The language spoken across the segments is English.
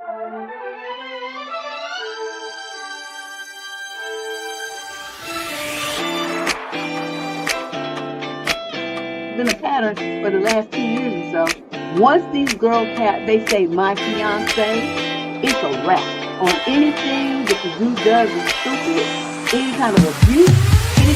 Been a pattern for the last 2 years or so. Once these girls they say my fiance, it's a wrap on anything that the dude does is stupid, any kind of abuse, any.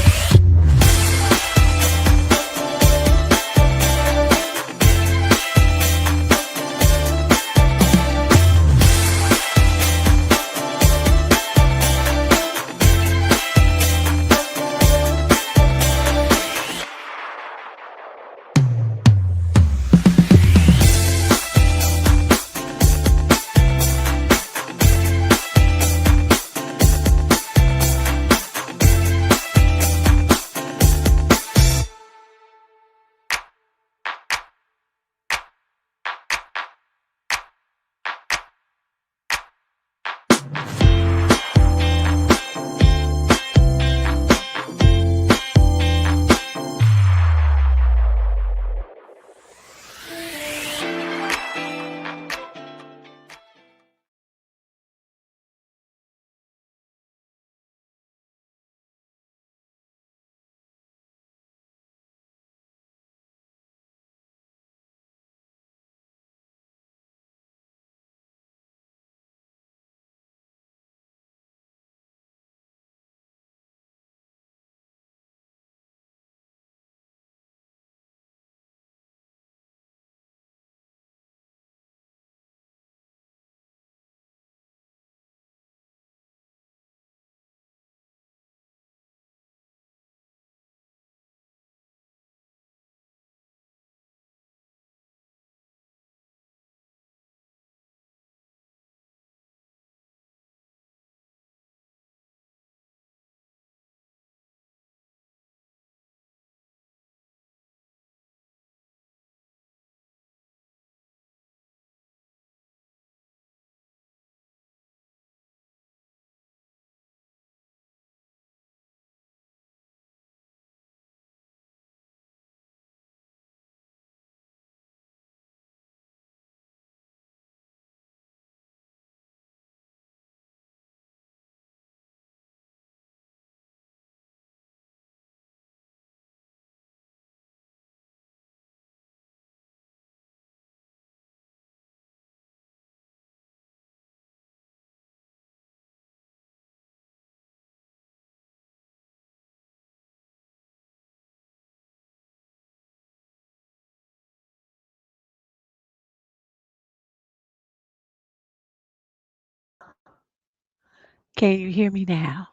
Can you hear me now?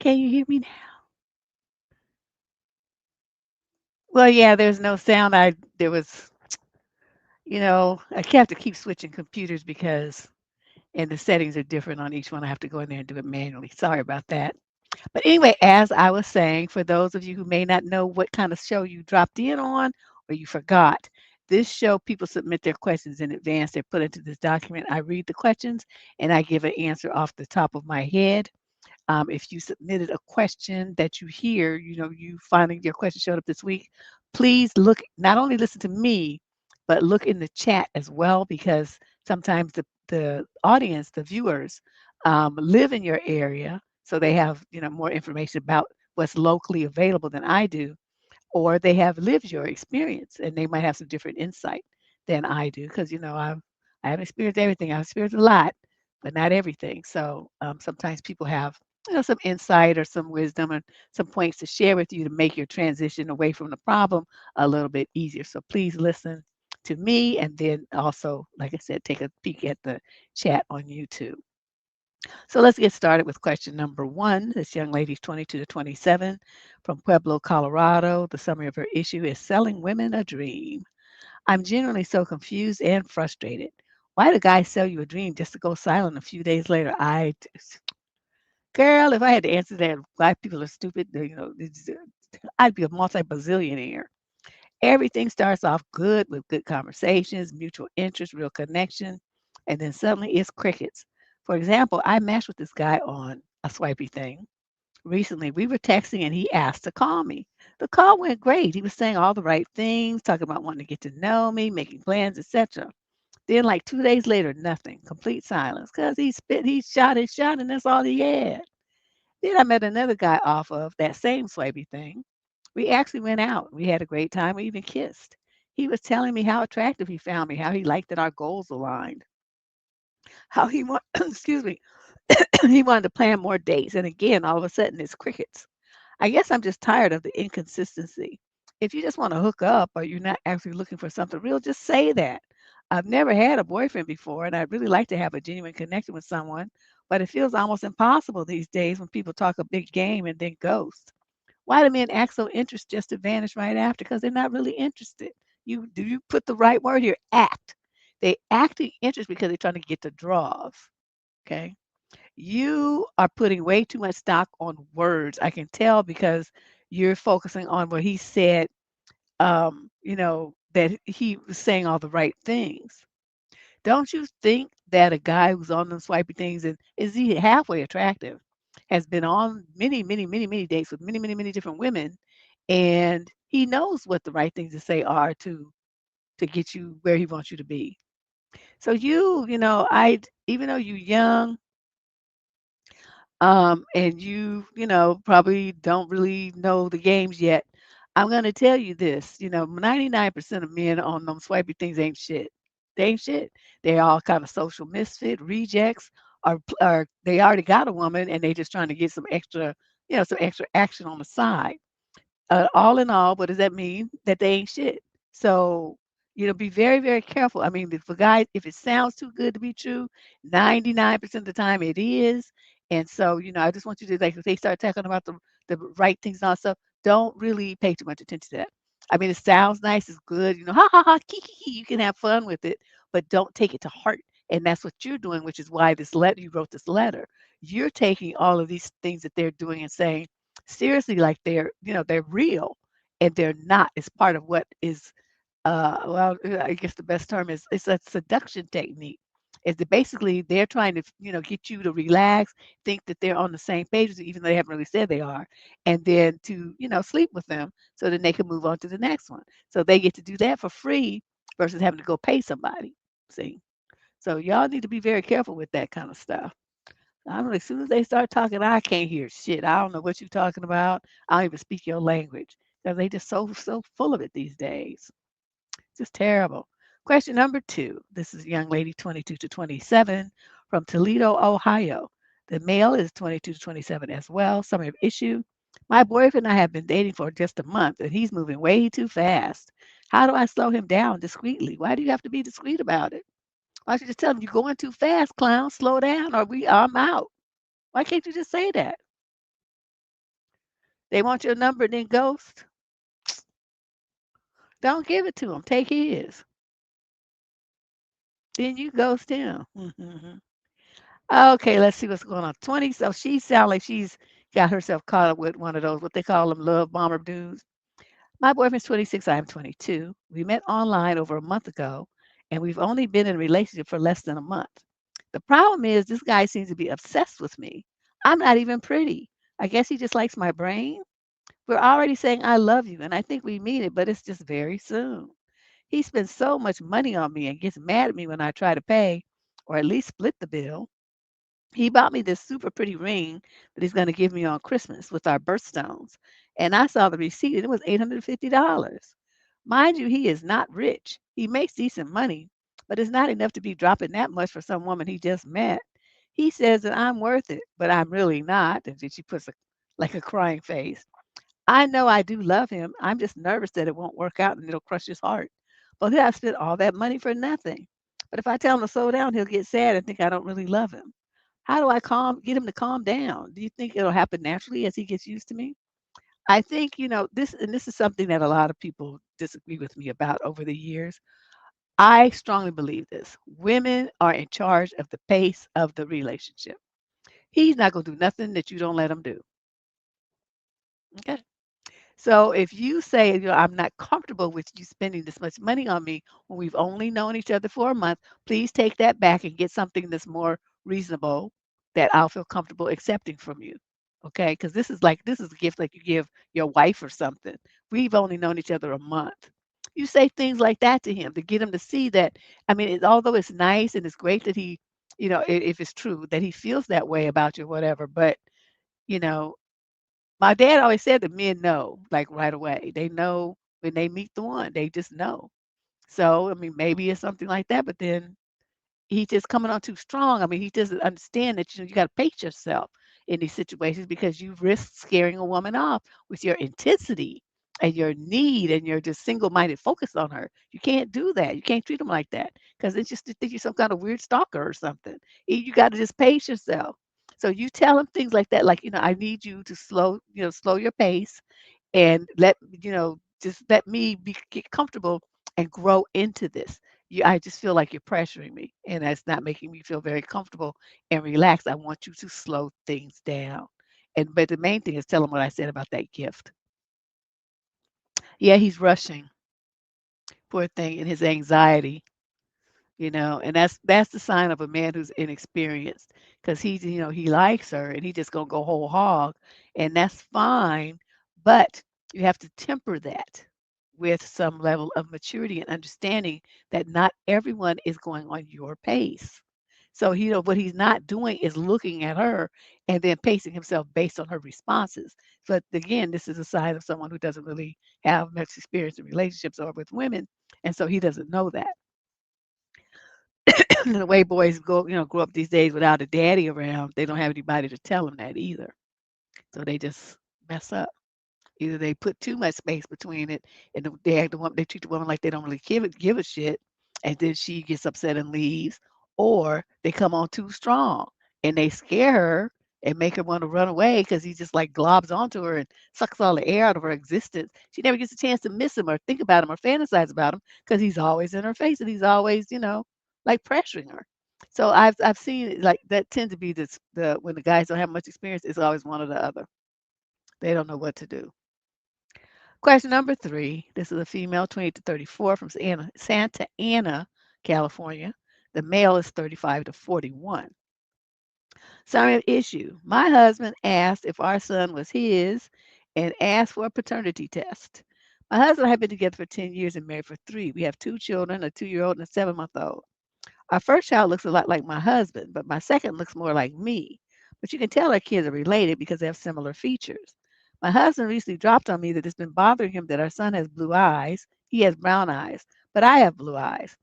Can you hear me now? Well, yeah, there's no sound. There was, I have to keep switching computers because and the settings are different on each one. I have to go in there and do it manually. Sorry about that. But anyway, as I was saying, for those of you who may not know what kind of show you dropped in on or you forgot, this show, people submit their questions in advance. They're put into this document. I read the questions and I give an answer off the top of my head. If you submitted a question that you hear, you finally your question showed up this week, please look, not only listen to me, but look in the chat as well, because sometimes the audience, the viewers, live in your area, so they have more information about what's locally available than I do, or they have lived your experience and they might have some different insight than I do, because I haven't experienced everything. I've experienced a lot, but not everything. So sometimes people have some insight or some wisdom and some points to share with you to make your transition away from the problem a little bit easier. So please listen to me, and then also, like I said, take a peek at the chat on YouTube. So let's get started with question number 1. This young lady's 22 to 27 from Pueblo, Colorado. The summary of her issue is selling women a dream. I'm genuinely so confused and frustrated. Why do guys sell you a dream just to go silent a few days later? Girl, if I had to answer that, why people are stupid, I'd be a multi-bazillionaire. Everything starts off good with good conversations, mutual interest, real connection, and then suddenly it's crickets. For example, I matched with this guy on a swipey thing. Recently, we were texting and he asked to call me. The call went great. He was saying all the right things, talking about wanting to get to know me, making plans, etc. Then, like 2 days later, nothing, complete silence, because he spit, he shot, and that's all he had. Then I met another guy off of that same swipey thing. We actually went out. We had a great time. We even kissed. He was telling me how attractive he found me, how he liked that our goals aligned, how he want, excuse me, he wanted to plan more dates. And again, all of a sudden, it's crickets. I guess I'm just tired of the inconsistency. If you just want to hook up or you're not actually looking for something real, just say that. I've never had a boyfriend before, and I'd really like to have a genuine connection with someone, but it feels almost impossible these days when people talk a big game and then ghost. Why do men act so interested just to vanish right after? Because they're not really interested. You put the right word here, act. They acting interest because they're trying to get the draws. Okay. You are putting way too much stock on words. I can tell because you're focusing on what he said, that he was saying all the right things. Don't you think that a guy who's on them swipey things and is he halfway attractive, has been on many, many, many, many dates with many, many, many different women, and he knows what the right things to say are to get you where he wants you to be. So I even though you're young, and probably don't really know the games yet. I'm gonna tell you this, 99% of men on them swipey things ain't shit. They ain't shit. They all kind of social misfit rejects, or they already got a woman and they just trying to get some extra action on the side. All in all, what does that mean? That they ain't shit. So, be very, very careful. I mean, if it sounds too good to be true, 99% of the time it is. And so, I just want you to, like, if they start talking about the right things and all that stuff, don't really pay too much attention to that. I mean, it sounds nice, it's good, ha ha ha, kiki, you can have fun with it, but don't take it to heart. And that's what you're doing, which is why you wrote this letter. You're taking all of these things that they're doing and saying, seriously, like they're real, and they're not. It's part of what is, I guess the best term is, it's a seduction technique. Is that basically they're trying to get you to relax, think that they're on the same page with you, even though they haven't really said they are, and then to sleep with them so then they can move on to the next one. So they get to do that for free versus having to go pay somebody. See, so y'all need to be very careful with that kind of stuff. I'm like, as soon as they start talking, I can't hear shit. I don't know what you're talking about. I don't even speak your language because they just so full of it these days. Just terrible. Question number 2. This is a young lady, 22 to 27, from Toledo, Ohio. The male is 22 to 27 as well. Summary of issue. My boyfriend and I have been dating for just a month, and he's moving way too fast. How do I slow him down discreetly? Why do you have to be discreet about it? Why don't you just tell him you're going too fast, clown? Slow down, or I'm out. Why can't you just say that? They want your number and then ghost? Don't give it to them. Take his. Then you ghost him. Okay, let's see what's going on. 20. So she sounds like she's got herself caught up with one of those, what they call them, love bomber dudes. My boyfriend's 26. I am 22. We met online over a month ago, and we've only been in a relationship for less than a month. The problem is, this guy seems to be obsessed with me. I'm not even pretty. I guess he just likes my brain. We're already saying I love you, and I think we mean it, but it's just very soon. He spends so much money on me and gets mad at me when I try to pay, or at least split the bill. He bought me this super pretty ring that he's going to give me on Christmas with our birthstones. And I saw the receipt, and it was $850. Mind you, he is not rich. He makes decent money, but it's not enough to be dropping that much for some woman he just met. He says that I'm worth it, but I'm really not. And then she puts like a crying face. I know I do love him. I'm just nervous that it won't work out and it'll crush his heart. But he'll have spent all that money for nothing. But if I tell him to slow down, he'll get sad and think I don't really love him. How do I get him to calm down? Do you think it'll happen naturally as he gets used to me? I think, this is something that a lot of people disagree with me about over the years. I strongly believe this. Women are in charge of the pace of the relationship. He's not going to do nothing that you don't let him do. Okay. So if you say, I'm not comfortable with you spending this much money on me when we've only known each other for a month, please take that back and get something that's more reasonable that I'll feel comfortable accepting from you. Okay? Because this is a gift like you give your wife or something. We've only known each other a month. You say things like that to him to get him to see that. I mean, although it's nice and it's great that he, if it's true that he feels that way about you, or whatever. But you know, my dad always said that men know, like right away. They know when they meet the one. They just know. So I mean, maybe it's something like that. But then he's just coming on too strong. I mean, he doesn't understand that you got to pace yourself in these situations because you risk scaring a woman off with your intensity and your need and your just single-minded focus on her. You can't do that. You can't treat them like that because it's just to think you're some kind of weird stalker or something. You got to just pace yourself. So you tell him things like that, like, I need you to slow your pace and just let me get comfortable and grow into this. I just feel like you're pressuring me, and that's not making me feel very comfortable and relaxed. I want you to slow things down. But the main thing is tell him what I said about that gift. Yeah, he's rushing, poor thing, in his anxiety. And that's the sign of a man who's inexperienced, because he likes her and he just gonna go whole hog, and that's fine, but you have to temper that with some level of maturity and understanding that not everyone is going on your pace. So what he's not doing is looking at her and then pacing himself based on her responses. But again, this is a sign of someone who doesn't really have much experience in relationships or with women, and so he doesn't know that. The way boys grow up these days without a daddy around, they don't have anybody to tell them that either. So they just mess up. Either they put too much space between it, and they treat the woman like they don't really give a shit, and then she gets upset and leaves, or they come on too strong and they scare her and make her want to run away because he just like globs onto her and sucks all the air out of her existence. She never gets a chance to miss him or think about him or fantasize about him because he's always in her face and he's always, like pressuring her. So I've seen it, like that tend to be the when the guys don't have much experience, it's always one or the other. They don't know what to do. Question number 3. This is a female, 28 to 34, from Santa Ana, California. The male is 35 to 41. Summary of issue. My husband asked if our son was his and asked for a paternity test. My husband and I have been together for 10 years and married for 3. We have 2 children, a 2-year-old and a 7-month-old. Our first child looks a lot like my husband, but my second looks more like me. But you can tell our kids are related because they have similar features. My husband recently dropped on me that it's been bothering him that our son has blue eyes. He has brown eyes, but I have blue eyes.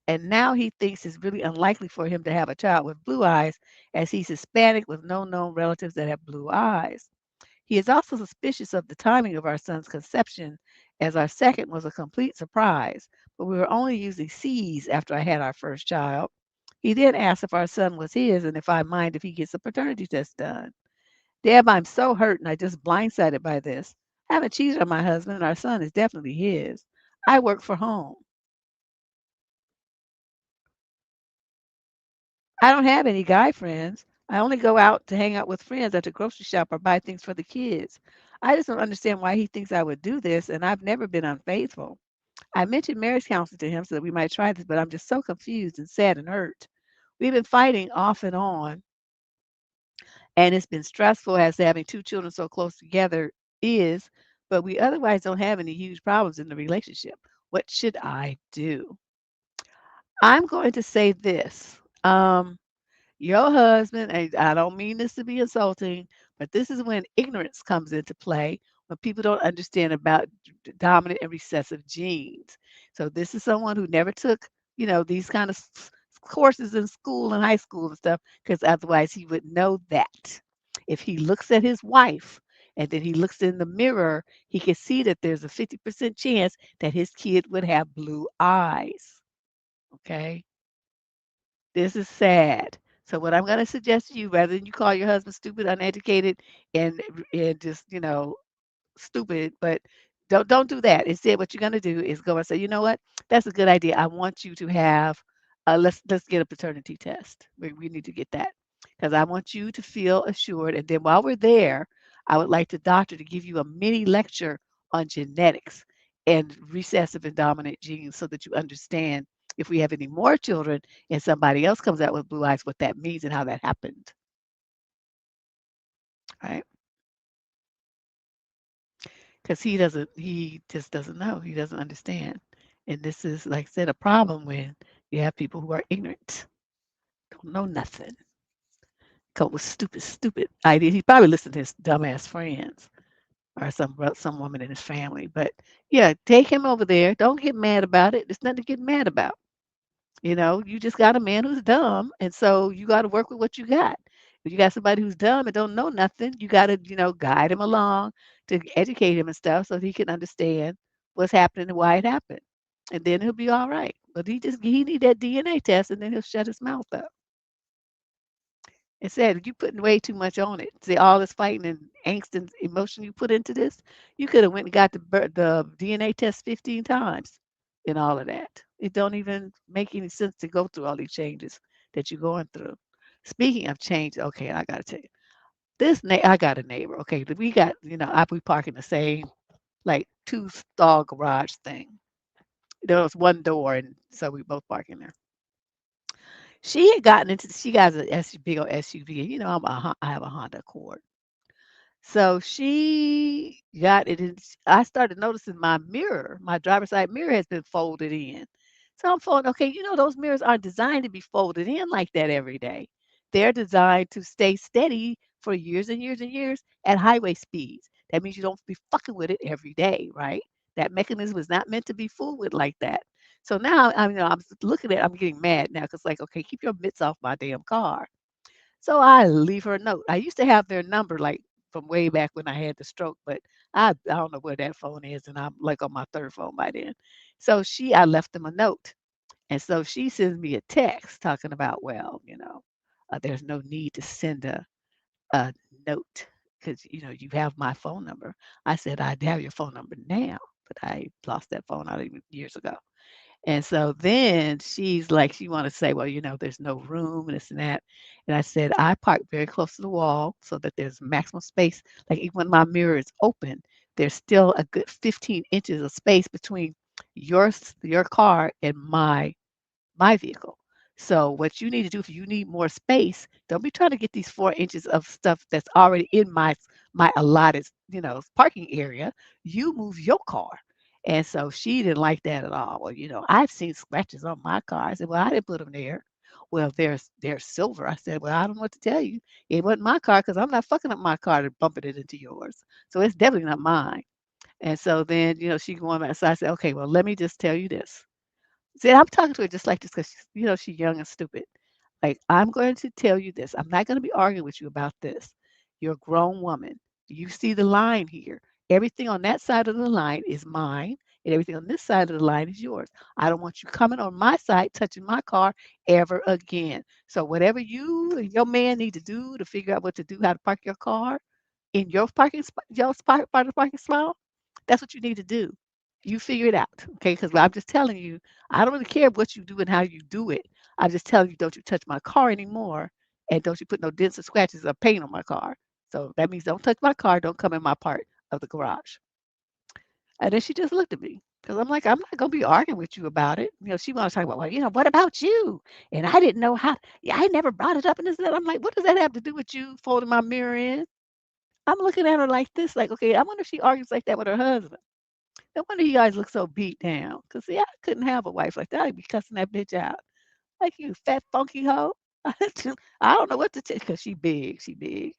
And now he thinks it's really unlikely for him to have a child with blue eyes, as he's Hispanic with no known relatives that have blue eyes. He is also suspicious of the timing of our son's conception, as our second was a complete surprise, but we were only using C's after I had our first child. He then asked if our son was his and if I mind if he gets a paternity test done. Deb, I'm so hurt and I just blindsided by this. I haven't cheated on my husband and our son is definitely his. I work for home. I don't have any guy friends. I only go out to hang out with friends at the grocery shop or buy things for the kids. I just don't understand why he thinks I would do this, and I've never been unfaithful. I mentioned marriage counseling to him so that we might try this, but I'm just so confused and sad and hurt. We've been fighting off and on, and it's been stressful as having 2 children so close together is, but we otherwise don't have any huge problems in the relationship. What should I do? I'm going to say this. Your husband, and I don't mean this to be insulting, but this is when ignorance comes into play, when people don't understand about dominant and recessive genes. So this is someone who never took, these kind of courses in school and high school and stuff, because otherwise he would know that. If he looks at his wife and then he looks in the mirror, he can see that there's a 50% chance that his kid would have blue eyes. Okay. This is sad. So what I'm gonna suggest to you, rather than you call your husband stupid, uneducated, and just, stupid, but don't do that. Instead, what you're gonna do is go and say, you know what? That's a good idea. I want you to have let's get a paternity test. We need to get that. Because I want you to feel assured. And then while we're there, I would like the doctor to give you a mini lecture on genetics and recessive and dominant genes so that you understand if we have any more children and somebody else comes out with blue eyes, what that means and how that happened. Right? Because he just doesn't know. He doesn't understand. And this is, like I said, a problem when you have people who are ignorant, don't know nothing, come up with stupid ideas. He probably listened to his dumbass friends or some woman in his family. But yeah, take him over there. Don't get mad about it. There's nothing to get mad about. You just got a man who's dumb, and so you got to work with what you got. If you got somebody who's dumb and don't know nothing, you got to, guide him along to educate him and stuff so he can understand what's happening and why it happened. And then he'll be all right. But he need that DNA test and then he'll shut his mouth up. It said you putting way too much on it. See all this fighting and angst and emotion you put into this. You could have went and got the DNA test 15 times and all of that. It don't even make any sense to go through all these changes that you're going through. Speaking of change, okay, I gotta tell you, I got a neighbor. Okay, we got we park in the same like two stall garage thing. There was one door, and so we both park in there. She got a big old SUV. And I have a Honda Accord. So she got it in. I started noticing my driver's side mirror has been folded in. So I'm folding, okay, those mirrors aren't designed to be folded in like that every day. They're designed to stay steady for years and years and years at highway speeds. That means you don't be fucking with it every day, right? That mechanism is not meant to be fooled with like that. So now, I'm looking at, I'm getting mad now because, like, okay, keep your mitts off my damn car. So I leave her a note. I used to have their number like from way back when I had the stroke, but I don't know where that phone is, and I'm like on my third phone by then. So I left them a note, and so she sends me a text talking about, well, there's no need to send a note because you have my phone number. I said I'd have your phone number now, but I lost that phone out even years ago. And so then she's like, she want to say, well, there's no room and this and that. And I said, I park very close to the wall so that there's maximum space. Like even when my mirror is open, there's still a good 15 inches of space between your car and my vehicle. So what you need to do if you need more space, don't be trying to get these 4 inches of stuff that's already in my allotted, parking area. You move your car. And so she didn't like that at all. Well, I've seen scratches on my car. I said, well, I didn't put them there. Well, they're silver. I said, well, I don't know what to tell you. It wasn't my car because I'm not fucking up my car to bumping it into yours. So it's definitely not mine. And so then, she going back. So I said, okay, well, let me just tell you this. See, I'm talking to her just like this because she's young and stupid. Like, I'm going to tell you this. I'm not going to be arguing with you about this. You're a grown woman. You see the line here. Everything on that side of the line is mine, and everything on this side of the line is yours. I don't want you coming on my side, touching my car ever again. So, whatever you and your man need to do to figure out what to do, how to park your car in your parking spot, your spot, part of the parking spot, that's what you need to do. You figure it out, okay? Because I'm just telling you, I don't really care what you do and how you do it. I'm just telling you, don't you touch my car anymore, and don't you put no dents or scratches or paint on my car. So that means don't touch my car, don't come in my part of the garage. And then she just looked at me because I'm like, I'm not gonna be arguing with you about it. She wants to talk about, well, what about you? And I didn't know how. Yeah, I never brought it up, and this and that. I'm like, what does that have to do with you folding my mirror in? I'm looking at her like this, like, okay, I wonder if she argues like that with her husband. No wonder you guys look so beat down. Cause see, I couldn't have a wife like that. I'd be cussing that bitch out. Like you fat funky hoe. I don't know what to tell cause she big. She big.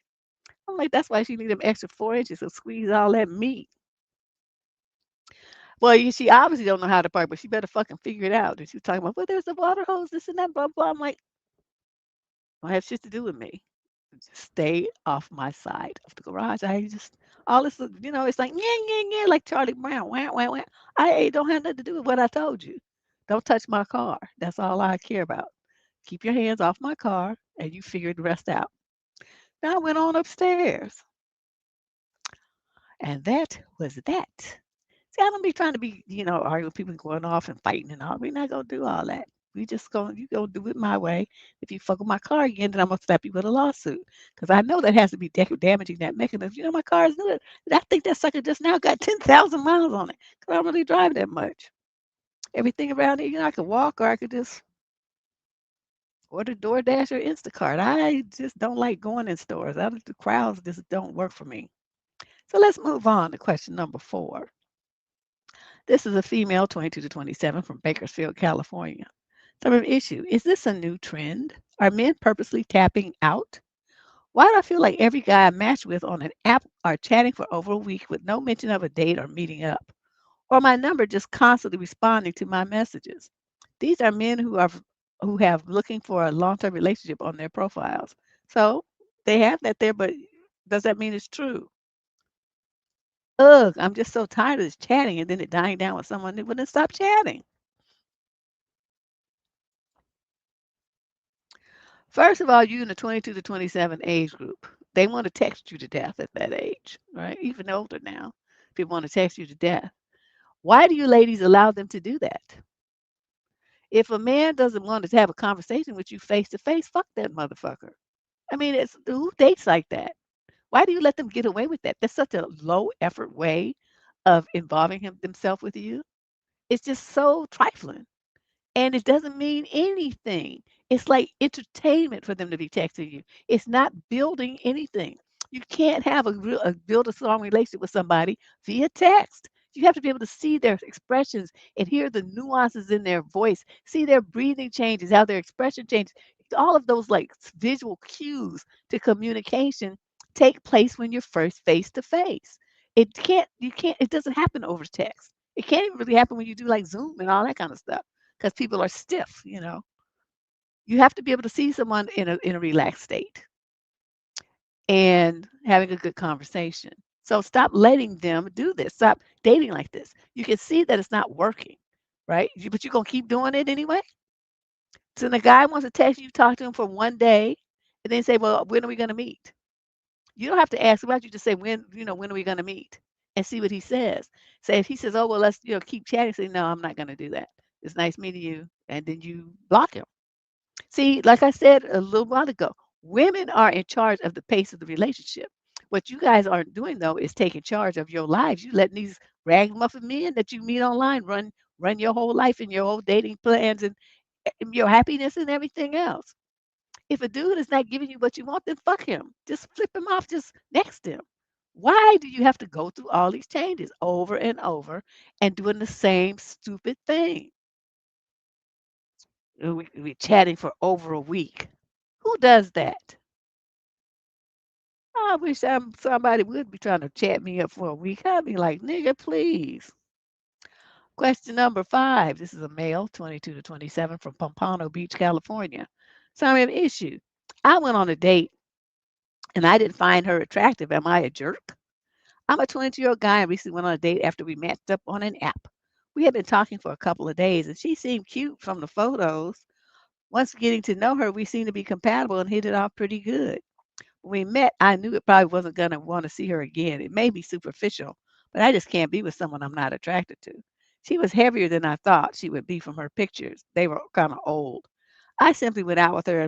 I'm like, that's why she need them extra 4 inches to squeeze all that meat. Well, she obviously don't know how to park, but she better fucking figure it out. And she was talking about, well, there's a water hose, this and that, blah, blah. I'm like, don't have shit to do with me. Just stay off my side of the garage. I just all this, it's like yeah, yeah, yeah, like Charlie Brown. Wah, wah, wah. I don't have nothing to do with what I told you. Don't touch my car. That's all I care about. Keep your hands off my car, and you figure the rest out. Now I went on upstairs, and that was that. See, I don't be trying to be, arguing with people going off and fighting and all. We're not gonna do all that. You gonna do it my way. If you fuck with my car again, then I'm gonna slap you with a lawsuit. Because I know that has to be damaging that mechanism. My car is new. I think that sucker just now got 10,000 miles on it. Because I don't really drive that much. Everything around it, I could walk or I could just order DoorDash or Instacart. I just don't like going in stores. The crowds just don't work for me. So let's move on to question number 4. This is a female, 22 to 27, from Bakersfield, California. So, an issue: is this a new trend? Are men purposely tapping out? Why do I feel like every guy I match with on an app are chatting for over a week with no mention of a date or meeting up? Or my number just constantly responding to my messages? These are men who have looking for a long-term relationship on their profiles. So they have that there, but does that mean it's true? Ugh, I'm just so tired of this chatting and then it dying down with someone that wouldn't stop chatting. First of all, you in the 22 to 27 age group, they want to text you to death at that age, right? Even older now, people want to text you to death. Why do you ladies allow them to do that? If a man doesn't want to have a conversation with you face to face, fuck that motherfucker. I mean, it's who dates like that? Why do you let them get away with that? That's such a low effort way of involving themselves with you. It's just so trifling. And it doesn't mean anything. It's like entertainment for them to be texting you. It's not building anything. You can't have build a strong relationship with somebody via text. You have to be able to see their expressions and hear the nuances in their voice, see their breathing changes, how their expression changes. All of those like visual cues to communication take place when you're first face to face. It doesn't happen over text. It can't even really happen when you do like Zoom and all that kind of stuff because people are stiff, you know. You have to be able to see someone in a relaxed state and having a good conversation. So stop letting them do this. Stop dating like this. You can see that it's not working, right? But you're gonna keep doing it anyway. So the guy wants to text you, talk to him for one day, and then say, "Well, when are we gonna meet?" You don't have to ask about. You just say, "When are we gonna meet?" And see what he says. Say if he says, "Oh, well, let's keep chatting," say, "No, I'm not gonna do that. It's nice meeting you," and then you block him. See, like I said a little while ago, women are in charge of the pace of the relationship. What you guys aren't doing though is taking charge of your lives. You letting these ragamuffin men that you meet online run your whole life and your whole dating plans and your happiness and everything else. If a dude is not giving you what you want, then fuck him. Just flip him off, just next him. Why do you have to go through all these changes over and over and doing the same stupid thing? We chatting for over a week. Who does that? I wish somebody would be trying to chat me up for a week. I'd be like, nigga, please. Question number 5. This is a male, 22 to 27, from Pompano Beach, California. So I have an issue. I went on a date and I didn't find her attractive. Am I a jerk? I'm a 22-year-old guy and recently went on a date after we matched up on an app. We had been talking for a couple of days and she seemed cute from the photos. Once getting to know her, we seemed to be compatible and hit it off pretty good. When we met, I knew it probably wasn't going to want to see her again. It may be superficial, but I just can't be with someone I'm not attracted to. She was heavier than I thought she would be from her pictures. They were kind of old. I simply went out with her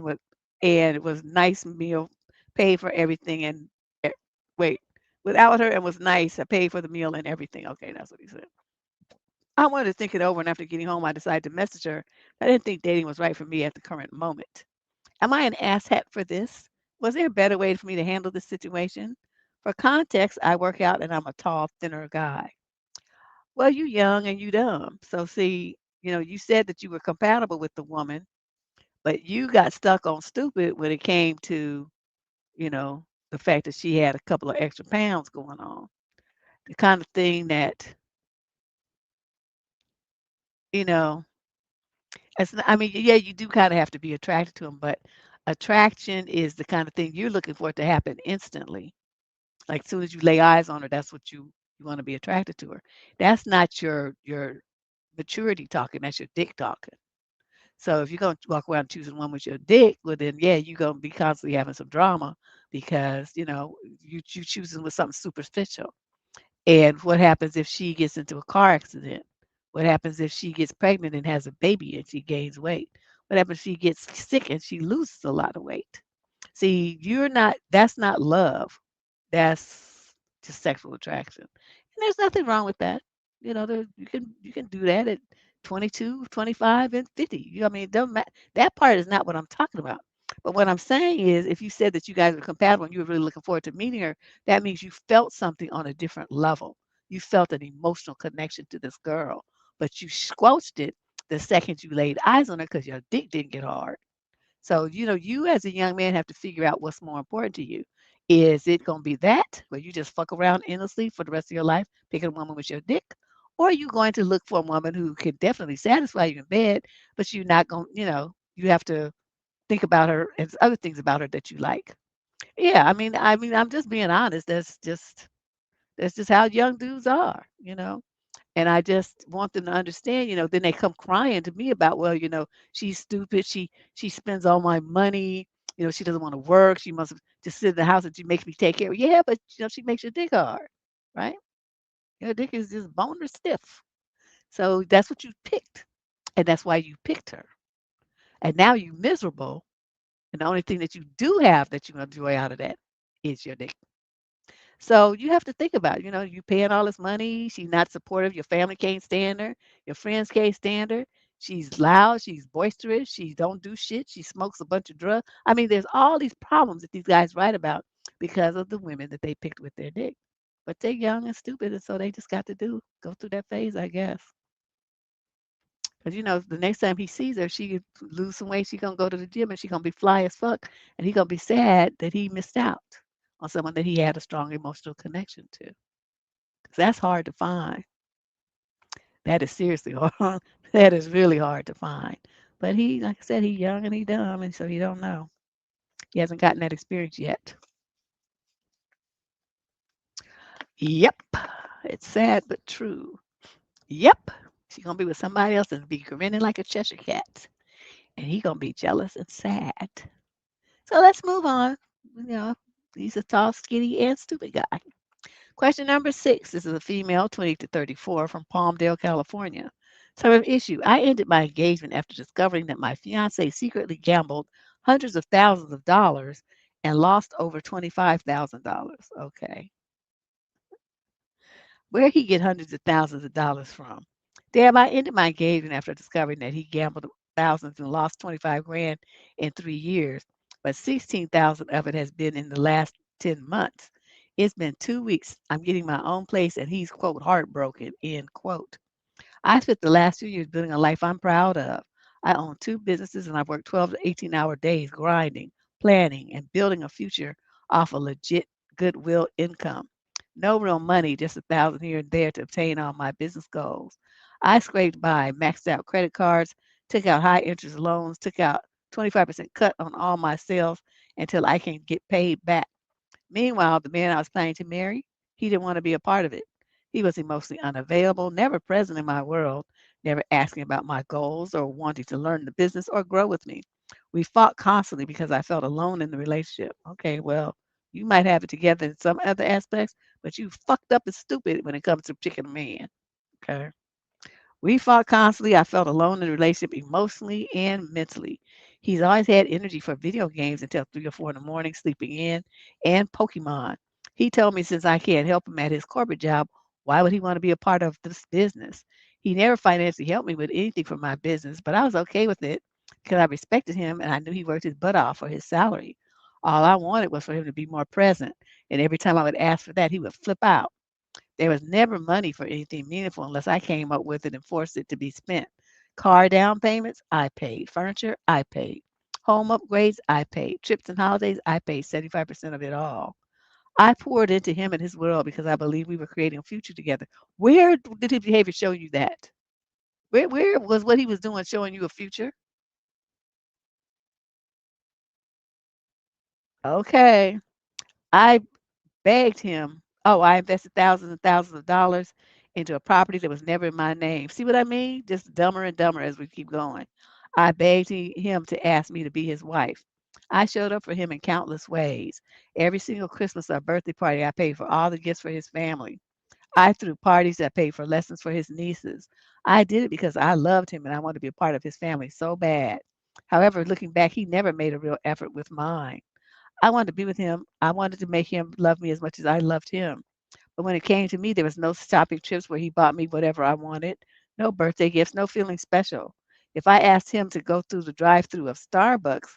and it was nice meal, paid for everything and eh, wait, went out with her and was nice. I paid for the meal and everything. Okay, that's what he said. I wanted to think it over, and after getting home, I decided to message her. I didn't think dating was right for me at the current moment. Am I an asshat for this? Was there a better way for me to handle this situation? For context, I work out and I'm a tall, thinner guy. Well, you young and you dumb. So see, you said that you were compatible with the woman, but you got stuck on stupid when it came to, you know, the fact that she had a couple of extra pounds going on. The kind of thing that, you know, I mean, yeah, you do kind of have to be attracted to them, but attraction is the kind of thing you're looking for it to happen instantly. Like, as soon as you lay eyes on her, that's what you wanna be attracted to her. That's not your maturity talking, that's your dick talking. So, if you're gonna walk around choosing one with your dick, well, then, yeah, you're gonna be constantly having some drama because, you choosing with something superficial. And what happens if she gets into a car accident? What happens if she gets pregnant and has a baby and she gains weight? What happens if she gets sick and she loses a lot of weight? See, that's not love. That's just sexual attraction. And there's nothing wrong with that. You can do that at 22, 25, and 50. I mean, it doesn't that part is not what I'm talking about. But what I'm saying is if you said that you guys were compatible and you were really looking forward to meeting her, that means you felt something on a different level. You felt an emotional connection to this girl, but you squelched it the second you laid eyes on her because your dick didn't get hard. So, you as a young man have to figure out what's more important to you. Is it going to be that where you just fuck around endlessly for the rest of your life, picking a woman with your dick? Or are you going to look for a woman who can definitely satisfy you in bed, but you're not going, you have to think about her and other things about her that you like. Yeah, I mean, I'm just being honest. That's just how young dudes are. And I just want them to understand, then they come crying to me about, well, she's stupid. She spends all my money. She doesn't want to work. She must just sit in the house and she makes me take care of. Yeah, but she makes your dick hard, right? Your dick is just bone or stiff. So that's what you picked. And that's why you picked her. And now you're miserable. And the only thing that you do have that you enjoy out of that is your dick. So you have to think about, you paying all this money. She's not supportive. Your family can't stand her. Your friends can't stand her. She's loud. She's boisterous. She don't do shit. She smokes a bunch of drugs. I mean, there's all these problems that these guys write about because of the women that they picked with their dick. But they're young and stupid, and so they just got to go through that phase, I guess. Because the next time he sees her, she lose some weight. She gonna go to the gym and she gonna be fly as fuck, and he gonna be sad that he missed out on someone that he had a strong emotional connection to. 'Cause that's hard to find. That is seriously hard. That is really hard to find. But he, like I said, he young and he dumb, and so he don't know. He hasn't gotten that experience yet. Yep, it's sad but true. Yep, she's gonna be with somebody else and be grinning like a Cheshire cat, and he gonna be jealous and sad. So let's move on. You know, he's a tall, skinny, and stupid guy. Question number 6. This is a female, 20 to 34, from Palmdale, California. So, an issue. I ended my engagement after discovering that my fiance secretly gambled hundreds of thousands of dollars and lost over $25,000. Okay. Where he get hundreds of thousands of dollars from? Damn, I ended my engagement after discovering that he gambled thousands and lost 25 grand in 3 years, but 16,000 of it has been in the last 10 months. It's been 2 weeks. I'm getting my own place and he's, quote, heartbroken, end quote. I spent the last 2 years building a life I'm proud of. I own two businesses and I've worked 12 to 18-hour days grinding, planning, and building a future off a legit goodwill income. No real money, just 1,000 here and there to obtain all my business goals. I scraped by, maxed out credit cards, took out high interest loans, took out 25% cut on all my sales until I can get paid back. Meanwhile, the man I was planning to marry, he didn't want to be a part of it. He was emotionally unavailable, never present in my world, never asking about my goals or wanting to learn the business or grow with me. We fought constantly because I felt alone in the relationship. Okay, well, you might have it together in some other aspects, but you fucked up and stupid when it comes to picking a man. Okay. We fought constantly. I felt alone in the relationship emotionally and mentally. He's always had energy for video games until 3 or 4 in the morning, sleeping in, and Pokemon. He told me since I can't help him at his corporate job, why would he want to be a part of this business? He never financially helped me with anything for my business, but I was okay with it because I respected him and I knew he worked his butt off for his salary. All I wanted was for him to be more present. And every time I would ask for that, he would flip out. There was never money for anything meaningful unless I came up with it and forced it to be spent. Car down payments, I paid. Furniture, I paid. Home upgrades, I paid. Trips and holidays, I paid 75% of it all. I poured into him and his world because I believed we were creating a future together. Where did his behavior show you that? Where was what he was doing showing you a future? Okay. I begged him. Oh, I invested thousands and thousands of dollars into a property that was never in my name. See what I mean? Just dumber and dumber as we keep going. I begged him to ask me to be his wife. I showed up for him in countless ways. Every single Christmas or birthday party, I paid for all the gifts for his family. I threw parties that paid for lessons for his nieces. I did it because I loved him and I wanted to be a part of his family so bad. However, looking back, he never made a real effort with mine. I wanted to be with him. I wanted to make him love me as much as I loved him. But when it came to me, there was no shopping trips where he bought me whatever I wanted, no birthday gifts, no feeling special. If I asked him to go through the drive-through of Starbucks,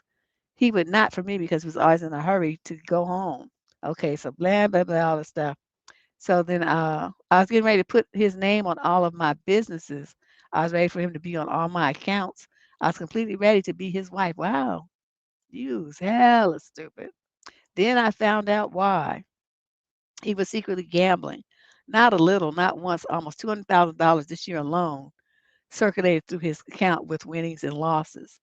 he would not for me because he was always in a hurry to go home. Okay, so blah, blah, blah, all this stuff. So then I was getting ready to put his name on all of my businesses. I was ready for him to be on all my accounts. I was completely ready to be his wife. Wow, you was hella stupid. Then I found out why. He was secretly gambling. Not a little, not once, almost $200,000 this year alone circulated through his account with winnings and losses.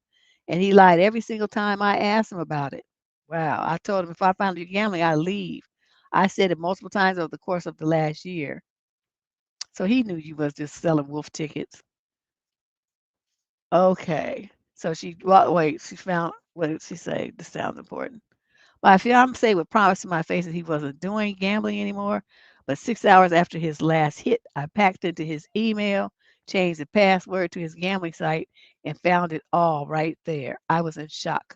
And he lied every single time I asked him about it. Wow. I told him if I found you gambling, I'd leave. I said it multiple times over the course of the last year. So he knew you was just selling wolf tickets. Okay. So well, wait, she found, what did she say? This sounds important. My fiance would promise to my face that he wasn't doing gambling anymore, but 6 hours after his last hit, I packed into his email, changed the password to his gambling site, and found it all right there. I was in shock.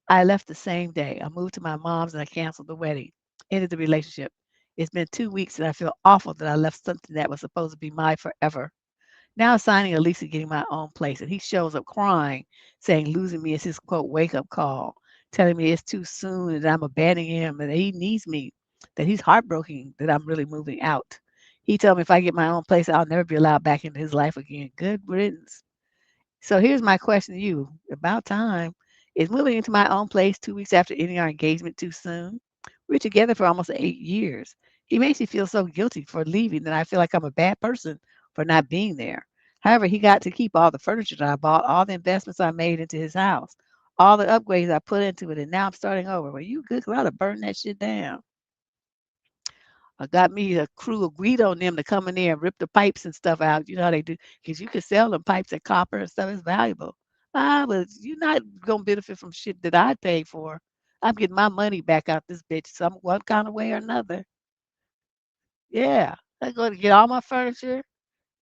I left the same day. I moved to my mom's and I canceled the wedding, ended the relationship. It's been 2 weeks and I feel awful that I left something that was supposed to be mine forever. Now signing a lease and getting my own place. And he shows up crying, saying losing me is his quote wake up call, telling me it's too soon and that I'm abandoning him and that he needs me, that he's heartbroken that I'm really moving out. He told me if I get my own place, I'll never be allowed back into his life again. Good riddance. So here's my question to you. About time. Is moving into my own place 2 weeks after ending our engagement too soon? We're together for almost 8 years. He makes me feel so guilty for leaving that I feel like I'm a bad person for not being there. However, he got to keep all the furniture that I bought, all the investments I made into his house, all the upgrades I put into it, and now I'm starting over. Well, you good, 'cause I'd have burned that shit down. I got me a crew of Guido and them to come in there and rip the pipes and stuff out. You know how they do, because you could sell them pipes at copper and stuff. It's valuable. You're not gonna benefit from shit that I paid for. I'm getting my money back out this bitch some one kind of way or another. Yeah, I'm going to get all my furniture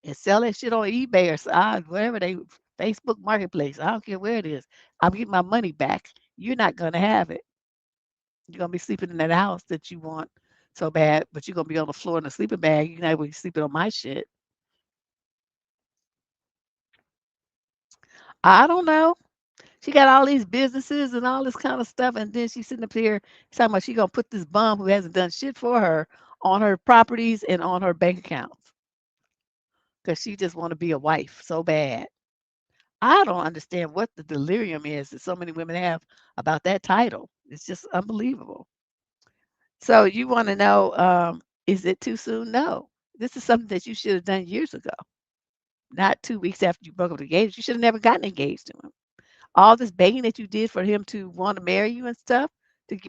and sell that shit on eBay or wherever they Facebook Marketplace. I don't care where it is. I'm getting my money back. You're not gonna have it. You're gonna be sleeping in that house that you want so bad, but you're gonna be on the floor in a sleeping bag. You're not gonna be sleeping on my shit. I don't know. She got all these businesses and all this kind of stuff, and then she's sitting up here talking about she gonna put this bum who hasn't done shit for her on her properties and on her bank accounts because she just want to be a wife so bad. I don't understand what the delirium is that so many women have about that title. It's just unbelievable. So you want to know, is it too soon? No. This is something that you should have done years ago, not 2 weeks after you broke up engaged. You should have never gotten engaged to him. All this begging that you did for him to want to marry you and stuff,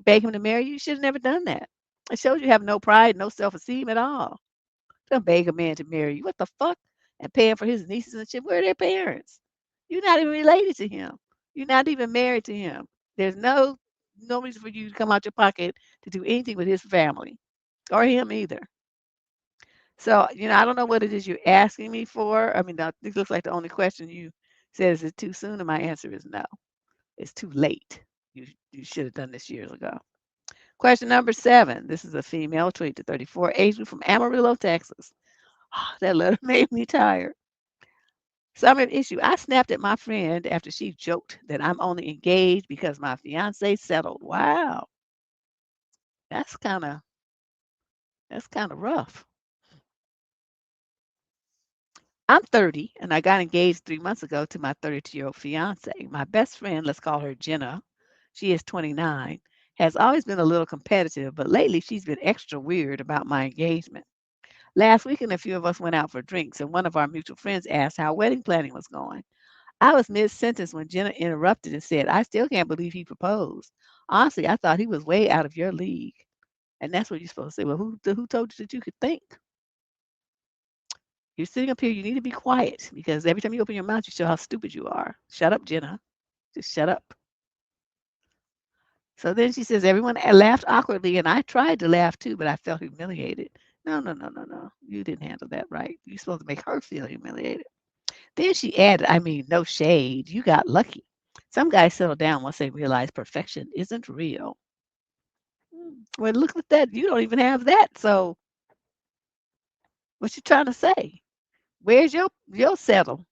beg him to marry you, you should have never done that. It shows you have no pride, no self-esteem at all. Don't beg a man to marry you. What the fuck? And paying for his nieces and shit. Where are their parents? You're not even related to him. You're not even married to him. There's no reason for you to come out your pocket to do anything with his family or him either. So, I don't know what it is you're asking me for. I mean, this looks like the only question you said, is it too soon? And my answer is no. It's too late. You should have done this years ago. Question number 7. This is a female, 20 to 34, age group from Amarillo, Texas. That letter made me tired. Summary issue. I snapped at my friend after she joked that I'm only engaged because my fiance settled. Wow. That's kind of that's kind of rough. I'm 30 and I got engaged 3 months ago to my 32-year-old fiance. My best friend, let's call her Jenna, she is 29, has always been a little competitive, but lately she's been extra weird about my engagement. Last weekend, a few of us went out for drinks, and one of our mutual friends asked how wedding planning was going. I was mid sentence when Jenna interrupted and said, I still can't believe he proposed. Honestly, I thought he was way out of your league. And that's what you're supposed to say. Well, who told you that you could think? You're sitting up here, you need to be quiet because every time you open your mouth, you show how stupid you are. Shut up, Jenna. Just shut up. So then she says, everyone laughed awkwardly, and I tried to laugh too, but I felt humiliated. No, no, no, no, no. You didn't handle that right. You're supposed to make her feel humiliated. Then she added, I mean, no shade. You got lucky. Some guys settle down once they realize perfection isn't real. Well, look at that. You don't even have that. So what you trying to say? Where's your settle?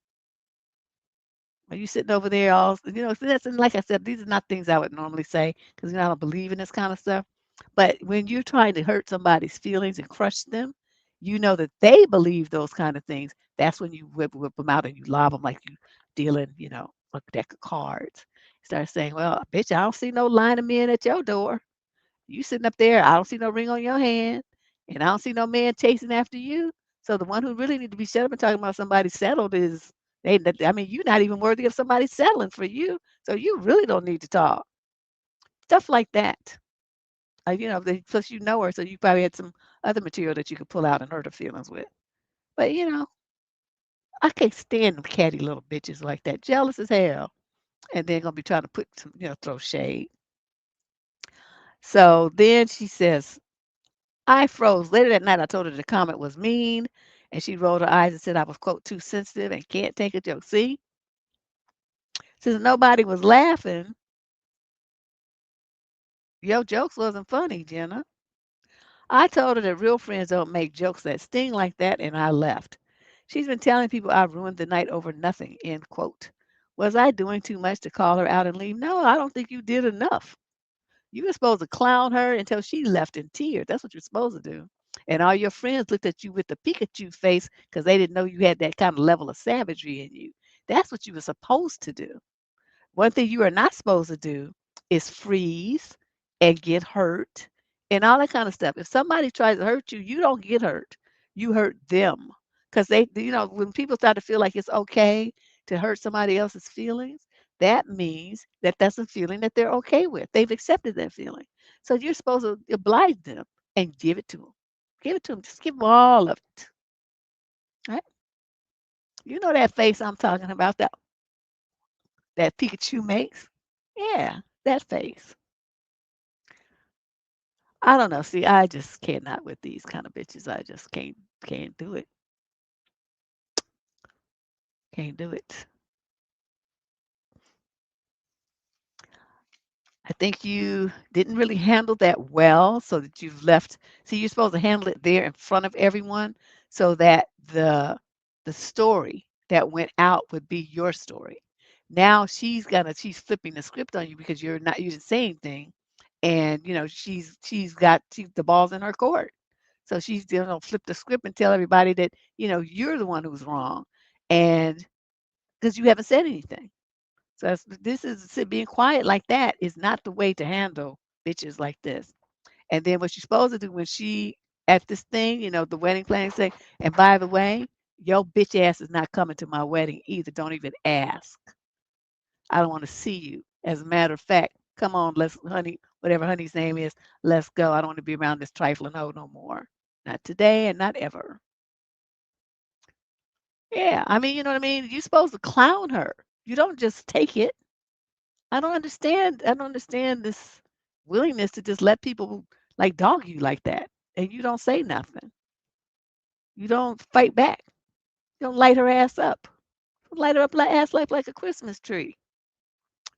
Are you sitting over there all, so that's, and like I said, these are not things I would normally say because I don't believe in this kind of stuff. But when you're trying to hurt somebody's feelings and crush them, you know that they believe those kind of things, that's when you whip them out and you lob them like you dealing, a deck of cards. Start saying, well, bitch, I don't see no line of men at your door. You sitting up there, I don't see no ring on your hand, and I don't see no man chasing after you. So the one who really need to be shut up and talking about somebody settled is they. I mean, you're not even worthy of somebody settling for you. So you really don't need to talk. Stuff like that. Plus you know her, so you probably had some other material that you could pull out and hurt her feelings with. But I can't stand them catty little bitches like that, jealous as hell, and then gonna be trying to put some, throw shade. So then she says, I froze. Later that night, I told her the comment was mean, and she rolled her eyes and said I was, quote, too sensitive and can't take a joke. See, since nobody was laughing, your jokes wasn't funny, Jenna. I told her that real friends don't make jokes that sting like that, and I left. She's been telling people I ruined the night over nothing, end quote. Was I doing too much to call her out and leave? No, I don't think you did enough. You were supposed to clown her until she left in tears. That's what you're supposed to do. And all your friends looked at you with the Pikachu face because they didn't know you had that kind of level of savagery in you. That's what you were supposed to do. One thing you are not supposed to do is freeze and get hurt and all that kind of stuff. If somebody tries to hurt you, you don't get hurt. You hurt them. Because when people start to feel like it's okay to hurt somebody else's feelings, that means that that's a feeling that they're okay with. They've accepted that feeling. So you're supposed to oblige them and give it to them. Give it to them. Just give them all of it. Right? You know that face I'm talking about, that Pikachu makes? Yeah, that face. I don't know. See, I just cannot with these kind of bitches. I just can't do it. Can't do it. I think you didn't really handle that well, so that you've left. See, you're supposed to handle it there in front of everyone, so that the story that went out would be your story. Now she's flipping the script on you because you didn't say anything, and she's the ball's in her court. So she's gonna flip the script and tell everybody that you're the one who's wrong, and because you haven't said anything. So being quiet like that is not the way to handle bitches like this. And then what you're supposed to do when she at this thing, the wedding planning thing, and by the way, your bitch ass is not coming to my wedding either. Don't even ask. I don't want to see you. As a matter of fact, come on, let's honey, whatever honey's name is, let's go. I don't want to be around this trifling hoe no more. Not today and not ever. Yeah, I mean, you know what I mean? You're supposed to clown her. You don't just take it. I don't understand this willingness to just let people like dog you like that. And you don't say nothing. You don't fight back. You don't light her ass up. Light her up like ass like a Christmas tree.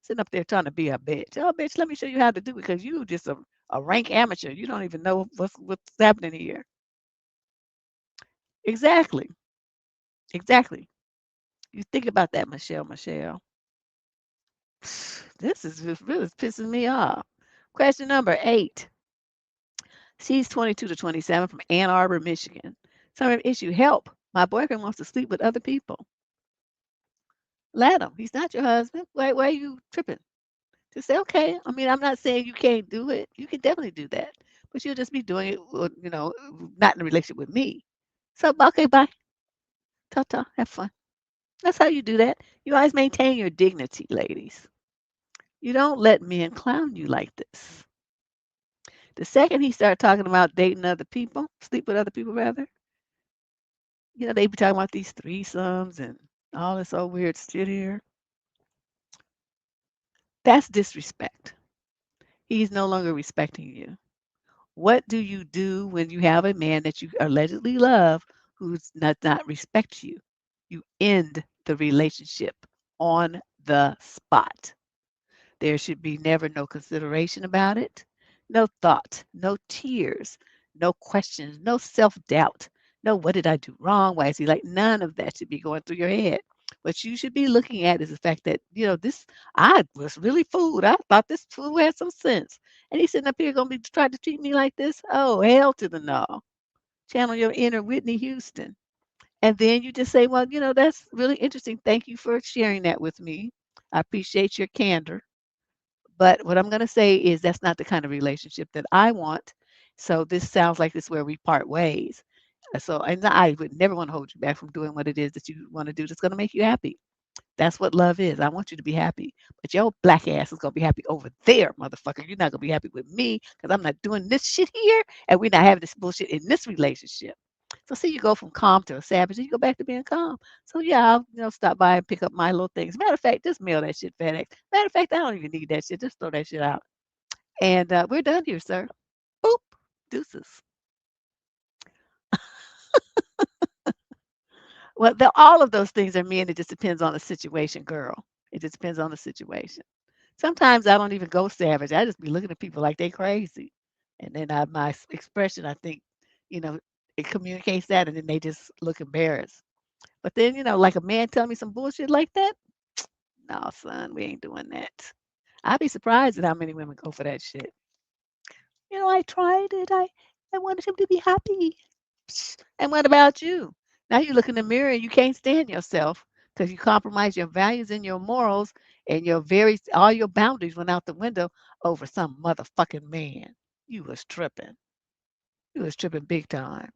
Sitting up there trying to be a bitch. Oh, bitch, let me show you how to do it because you just a rank amateur. You don't even know what's happening here. Exactly. Exactly. You think about that, Michelle. Michelle. This is just really pissing me off. Question number 8. She's 22 to 27 from Ann Arbor, Michigan. Summary of issue: help. My boyfriend wants to sleep with other people. Let him. He's not your husband. Why are you tripping? Just say, okay. I mean, I'm not saying you can't do it. You can definitely do that. But you'll just be doing it, not in a relationship with me. So, okay, bye. Ta-ta. Have fun. That's how you do that. You always maintain your dignity, ladies. You don't let men clown you like this. The second he started talking about dating other people, sleep with other people rather, they be talking about these threesomes and all this old weird shit here. That's disrespect. He's no longer respecting you. What do you do when you have a man that you allegedly love who's not respect you? You end the relationship on the spot. There should be never no consideration about it, no thought, no tears, no questions, no self-doubt, no what did I do wrong? Why is he like none of that should be going through your head. What you should be looking at is the fact that, this I was really fooled. I thought this fool had some sense. And he's sitting up here gonna be trying to treat me like this. Oh, hell to the no. Channel your inner Whitney Houston. And then you just say, well, that's really interesting. Thank you for sharing that with me. I appreciate your candor. But what I'm going to say is that's not the kind of relationship that I want. So this sounds like this is where we part ways. So, and I would never want to hold you back from doing what it is that you want to do that's going to make you happy. That's what love is. I want you to be happy. But your black ass is going to be happy over there, motherfucker. You're not going to be happy with me because I'm not doing this shit here and we're not having this bullshit in this relationship. So see, you go from calm to a savage, and you go back to being calm. So yeah, I'll stop by and pick up my little things. Matter of fact, just mail that shit FedEx. Matter of fact, I don't even need that shit. Just throw that shit out. And we're done here, sir. Boop, deuces. Well, all of those things are me, and it just depends on the situation, girl. It just depends on the situation. Sometimes I don't even go savage. I just be looking at people like they crazy, and then my expression, I think, you know, it communicates that, and then they just look embarrassed. But then, like a man tell me some bullshit like that, no, son, we ain't doing that. I'd be surprised at how many women go for that shit. I tried it. I wanted him to be happy. Psst. And what about you? Now you look in the mirror and you can't stand yourself because you compromise your values and your morals and all your boundaries went out the window over some motherfucking man. You was tripping. You was tripping big time.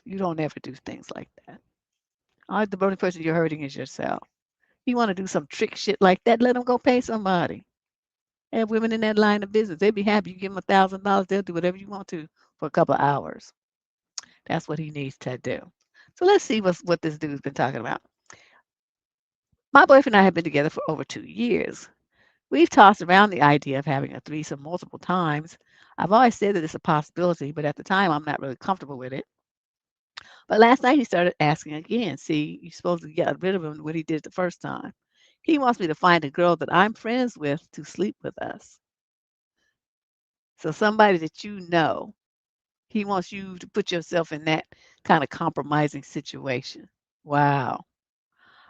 You don't ever do things like that. The only person you're hurting is yourself. You want to do some trick shit like that, let them go pay somebody. And women in that line of business, they'd be happy. You give them $1,000, they'll do whatever you want to for a couple of hours. That's what he needs to do. So let's see what this dude's been talking about. My boyfriend and I have been together for over 2 years. We've tossed around the idea of having a threesome multiple times. I've always said that it's a possibility, but at the time I'm not really comfortable with it. But last night he started asking again. See, you're supposed to get rid of him what he did the first time. He wants me to find a girl that I'm friends with to sleep with us. So somebody that you know, he wants you to put yourself in that kind of compromising situation. Wow.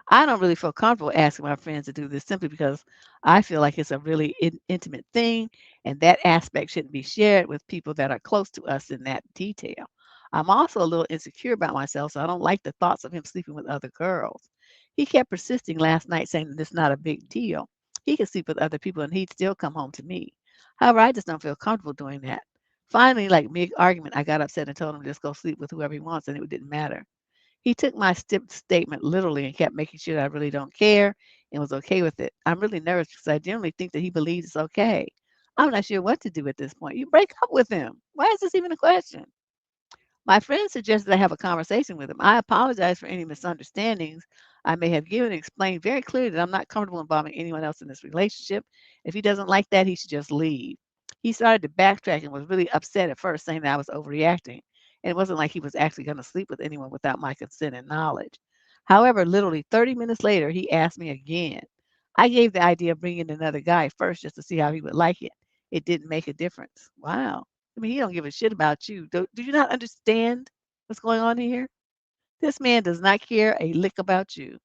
I don't really feel comfortable asking my friends to do this simply because I feel like it's a really intimate thing, and that aspect shouldn't be shared with people that are close to us in that detail. I'm also a little insecure about myself, so I don't like the thoughts of him sleeping with other girls. He kept persisting last night, saying that it's not a big deal. He could sleep with other people and he'd still come home to me. However, I just don't feel comfortable doing that. Finally, like mid argument, I got upset and told him to just go sleep with whoever he wants, and it didn't matter. He took my statement literally and kept making sure that I really don't care and was okay with it. I'm really nervous because I generally think that he believes it's okay. I'm not sure what to do at this point. You break up with him. Why is this even a question? My friend suggested I have a conversation with him. I apologize for any misunderstandings I may have given and explained very clearly that I'm not comfortable involving anyone else in this relationship. If he doesn't like that, he should just leave. He started to backtrack and was really upset at first, saying that I was overreacting. And it wasn't like he was actually going to sleep with anyone without my consent and knowledge. However, literally 30 minutes later, he asked me again. I gave the idea of bringing another guy first just to see how he would like it. It didn't make a difference. Wow. I mean, he don't give a shit about you. Do you not understand what's going on here? This man does not care a lick about you.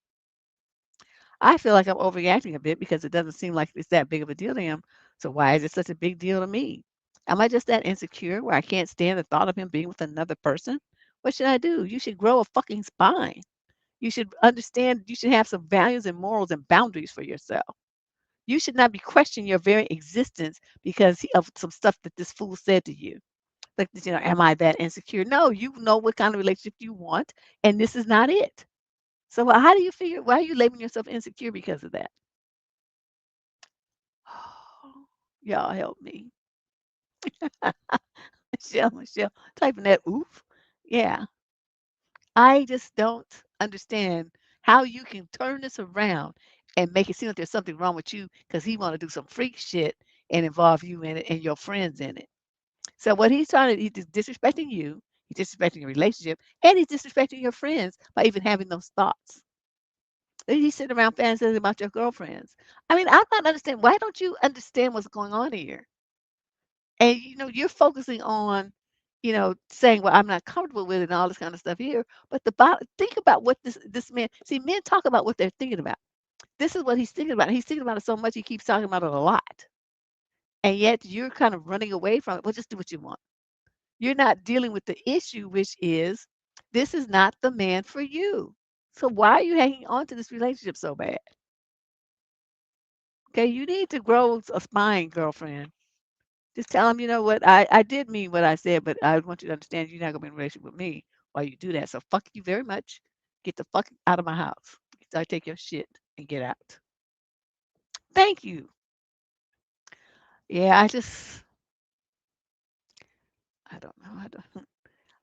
I feel like I'm overreacting a bit because it doesn't seem like it's that big of a deal to him. So why is it such a big deal to me? Am I just that insecure where I can't stand the thought of him being with another person? What should I do? You should grow a fucking spine. You should understand you should have some values and morals and boundaries for yourself. You should not be questioning your very existence because of some stuff that this fool said to you. Like, am I that insecure? No, you know what kind of relationship you want, and this is not it. So how do you figure? Why are you labeling yourself insecure because of that? Y'all help me. Michelle, typing that oof. Yeah, I just don't understand how you can turn this around and make it seem like there's something wrong with you because he want to do some freak shit and involve you in it and your friends in it. So what he's trying to, he's disrespecting you, he's disrespecting your relationship, and he's disrespecting your friends by even having those thoughts. He's sitting around fantasizing about your girlfriends. I mean, I'm not understanding. Why don't you understand what's going on here? And you're focusing on, saying, "Well, I'm not comfortable with it," and all this kind of stuff here. But think about what this man. See, men talk about what they're thinking about. This is what he's thinking about. He's thinking about it so much he keeps talking about it a lot, and yet you're kind of running away from it. Well, just do what you want. You're not dealing with the issue, which is this is not the man for you. So why are you hanging on to this relationship so bad? Okay, you need to grow a spine, girlfriend. Just tell him, you know what, I did mean what I said, but I want you to understand you're not gonna be in a relationship with me while you do that. So fuck you very much. Get the fuck out of my house. I take your shit and get out. Thank you. Yeah, I don't know.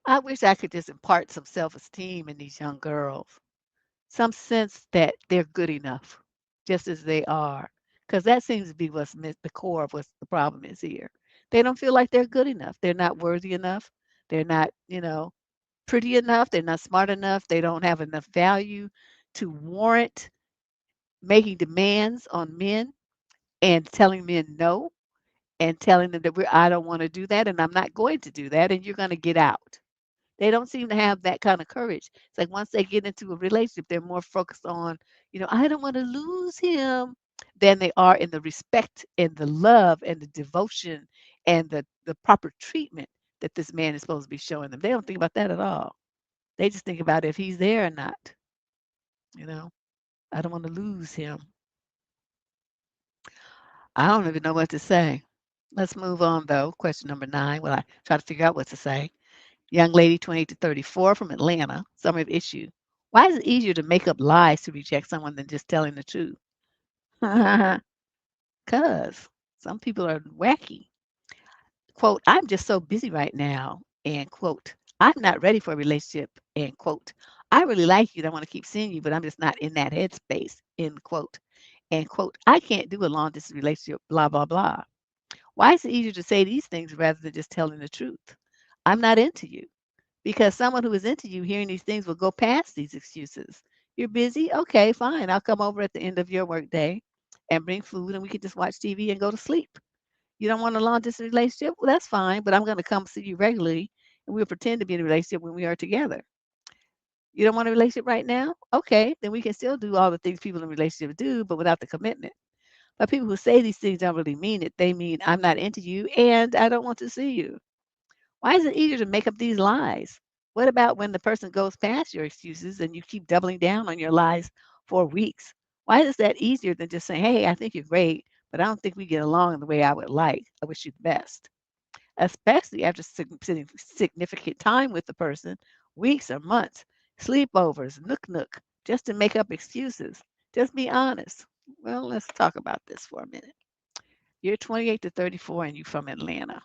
I wish I could just impart some self-esteem in these young girls. Some sense that they're good enough just as they are. Because that seems to be the core of what the problem is here. They don't feel like they're good enough. They're not worthy enough. They're not, pretty enough. They're not smart enough. They don't have enough value to warrant making demands on men and telling men no and telling them that I don't want to do that and I'm not going to do that and you're going to get out. They don't seem to have that kind of courage. It's like once they get into a relationship, they're more focused on, I don't want to lose him than they are in the respect and the love and the devotion and the proper treatment that this man is supposed to be showing them. They don't think about that at all. They just think about if he's there or not. You know, I don't want to lose him. I don't even know what to say. Let's move on though. Question number 9. Well, I try to figure out what to say. Young lady, 28 to 34 from Atlanta. Summary of issue. Why is it easier to make up lies to reject someone than just telling the truth? Because some people are wacky. Quote, I'm just so busy right now. And quote, I'm not ready for a relationship. And quote, I really like you and I want to keep seeing you, but I'm just not in that headspace. End quote. And quote, I can't do a long distance relationship, blah, blah, blah. Why is it easier to say these things rather than just telling the truth? I'm not into you. Because someone who is into you hearing these things will go past these excuses. You're busy? Okay, fine. I'll come over at the end of your workday and bring food and we can just watch TV and go to sleep. You don't want a long distance relationship? Well, that's fine, but I'm going to come see you regularly and we'll pretend to be in a relationship when we are together. You don't want a relationship right now? Okay, then we can still do all the things people in relationships do, but without the commitment. But people who say these things don't really mean it. They mean, I'm not into you and I don't want to see you. Why is it easier to make up these lies? What about when the person goes past your excuses and you keep doubling down on your lies for weeks? Why is that easier than just saying, hey, I think you're great, but I don't think we get along in the way I would like. I wish you the best. Especially after sitting significant time with the person, weeks or months, sleepovers, nook, just to make up excuses. Just be honest. Well, let's talk about this for a minute. You're 28 to 34 and you're from Atlanta.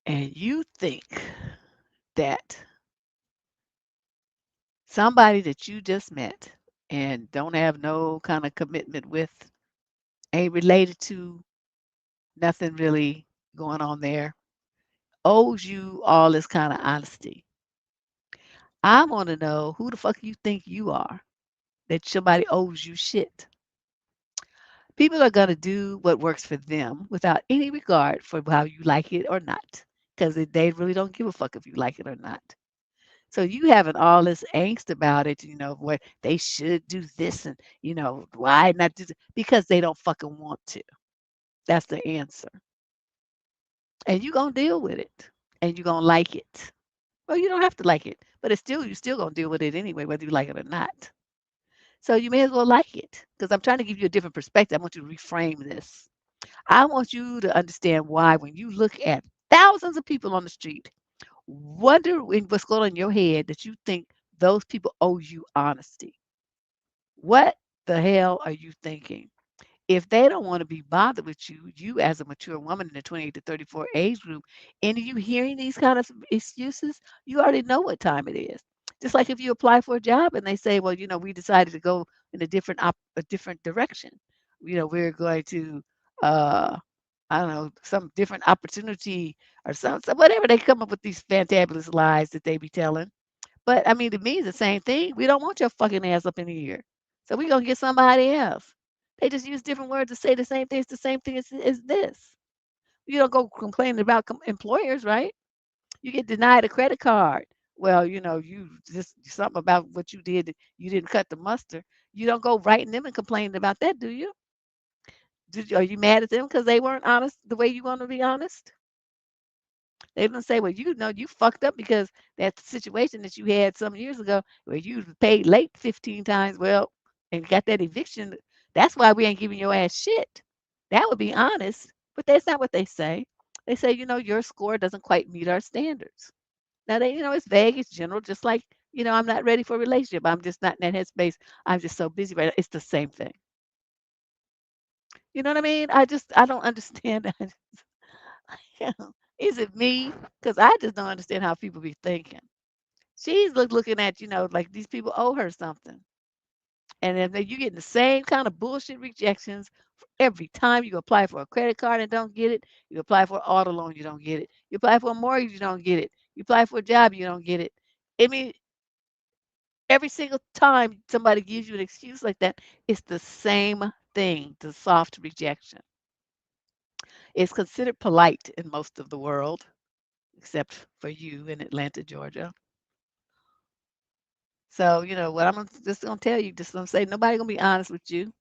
And you think that somebody that you just met and don't have no kind of commitment with, ain't related to, nothing really going on there, owes you all this kind of honesty. I want to know who the fuck you think you are that somebody owes you shit. People are going to do what works for them without any regard for how you like it or not, because they really don't give a fuck if you like it or not. So you having all this angst about it, what they should do this and why not do because they don't fucking want to. That's the answer. And you're gonna deal with it. And you're gonna like it. Well, you don't have to like it, but you're still gonna deal with it anyway, whether you like it or not. So you may as well like it. Because I'm trying to give you a different perspective. I want you to reframe this. I want you to understand why when you look at thousands of people on the street, wonder what's going on in your head that you think those people owe you honesty. What the hell are you thinking? If they don't want to be bothered with you, you as a mature woman in the 28 to 34 age group, and you hearing these kind of excuses, you already know what time it is. Just like if you apply for a job and they say, well, we decided to go in a different direction. We're going to uh I don't know, some different opportunity or whatever they come up with these fantabulous lies that they be telling. But I mean, to me, it's the same thing. We don't want your fucking ass up in here. So we're going to get somebody else. They just use different words to say the same thing. It's the same thing as this. You don't go complaining about employers, right? You get denied a credit card. Well, you just something about what you did. You didn't cut the mustard. You don't go writing them and complaining about that, do you? Are you mad at them because they weren't honest the way you want to be honest? They're gonna say, well, you know, you fucked up because that situation that you had some years ago where you paid late 15 times, well, and got that eviction. That's why we ain't giving your ass shit. That would be honest, but that's not what they say. They say, you know, your score doesn't quite meet our standards. Now they, you know, it's vague, it's general, just like, you know, I'm not ready for a relationship. I'm just not in that headspace. I'm just so busy right now. It's the same thing. You know what I mean? I don't understand that. Yeah. Is it me? Because I just don't understand how people be thinking. She's looking at, you know, like these people owe her something. And then you getting the same kind of bullshit rejections every time you apply for a credit card and don't get it. You apply for an auto loan, you don't get it. You apply for a mortgage, you don't get it. You apply for a job, you don't get it. I mean, every single time somebody gives you an excuse like that, it's the same thing, the soft rejection. It's considered polite in most of the world, except for you in Atlanta, Georgia. So, you know, what just gonna tell you, just gonna say nobody gonna be honest with you.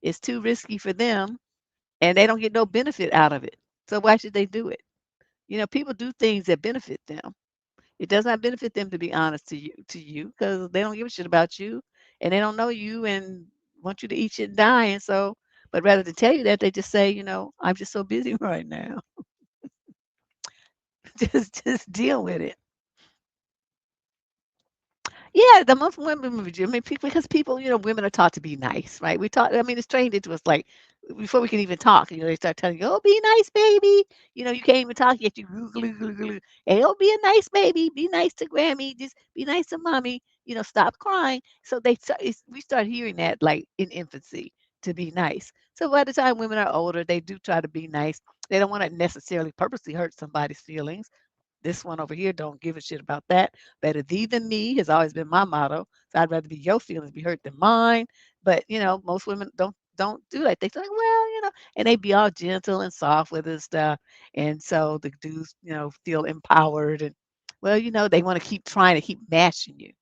It's too risky for them and they don't get no benefit out of it. So why should they do it? You know, people do things that benefit them. It does not benefit them to be honest to you because they don't give a shit about you and they don't know you and want you to eat shit and die. And so, but rather than tell you that, they just say, you know, I'm just so busy right now. Just deal with it. Yeah, the most women I mean, because people, you know, women are taught to be nice, right? We taught, I mean, it's trained into us like before we can even talk, you know, they start telling you, oh, be nice, baby. You know, you can't even talk yet. You, hey, oh, be a nice baby. Be nice to Grammy. Just be nice to mommy. You know, stop crying. So we start hearing that like in infancy to be nice. So by the time women are older, they do try to be nice. They don't want to necessarily purposely hurt somebody's feelings. This one over here don't give a shit about that. Better thee than me has always been my motto. So I'd rather be your feelings be hurt than mine. But you know, most women don't do that. They say, well, you know, and they be all gentle and soft with this stuff. And so the dudes, you know, feel empowered and well, you know, they want to keep trying to keep matching you.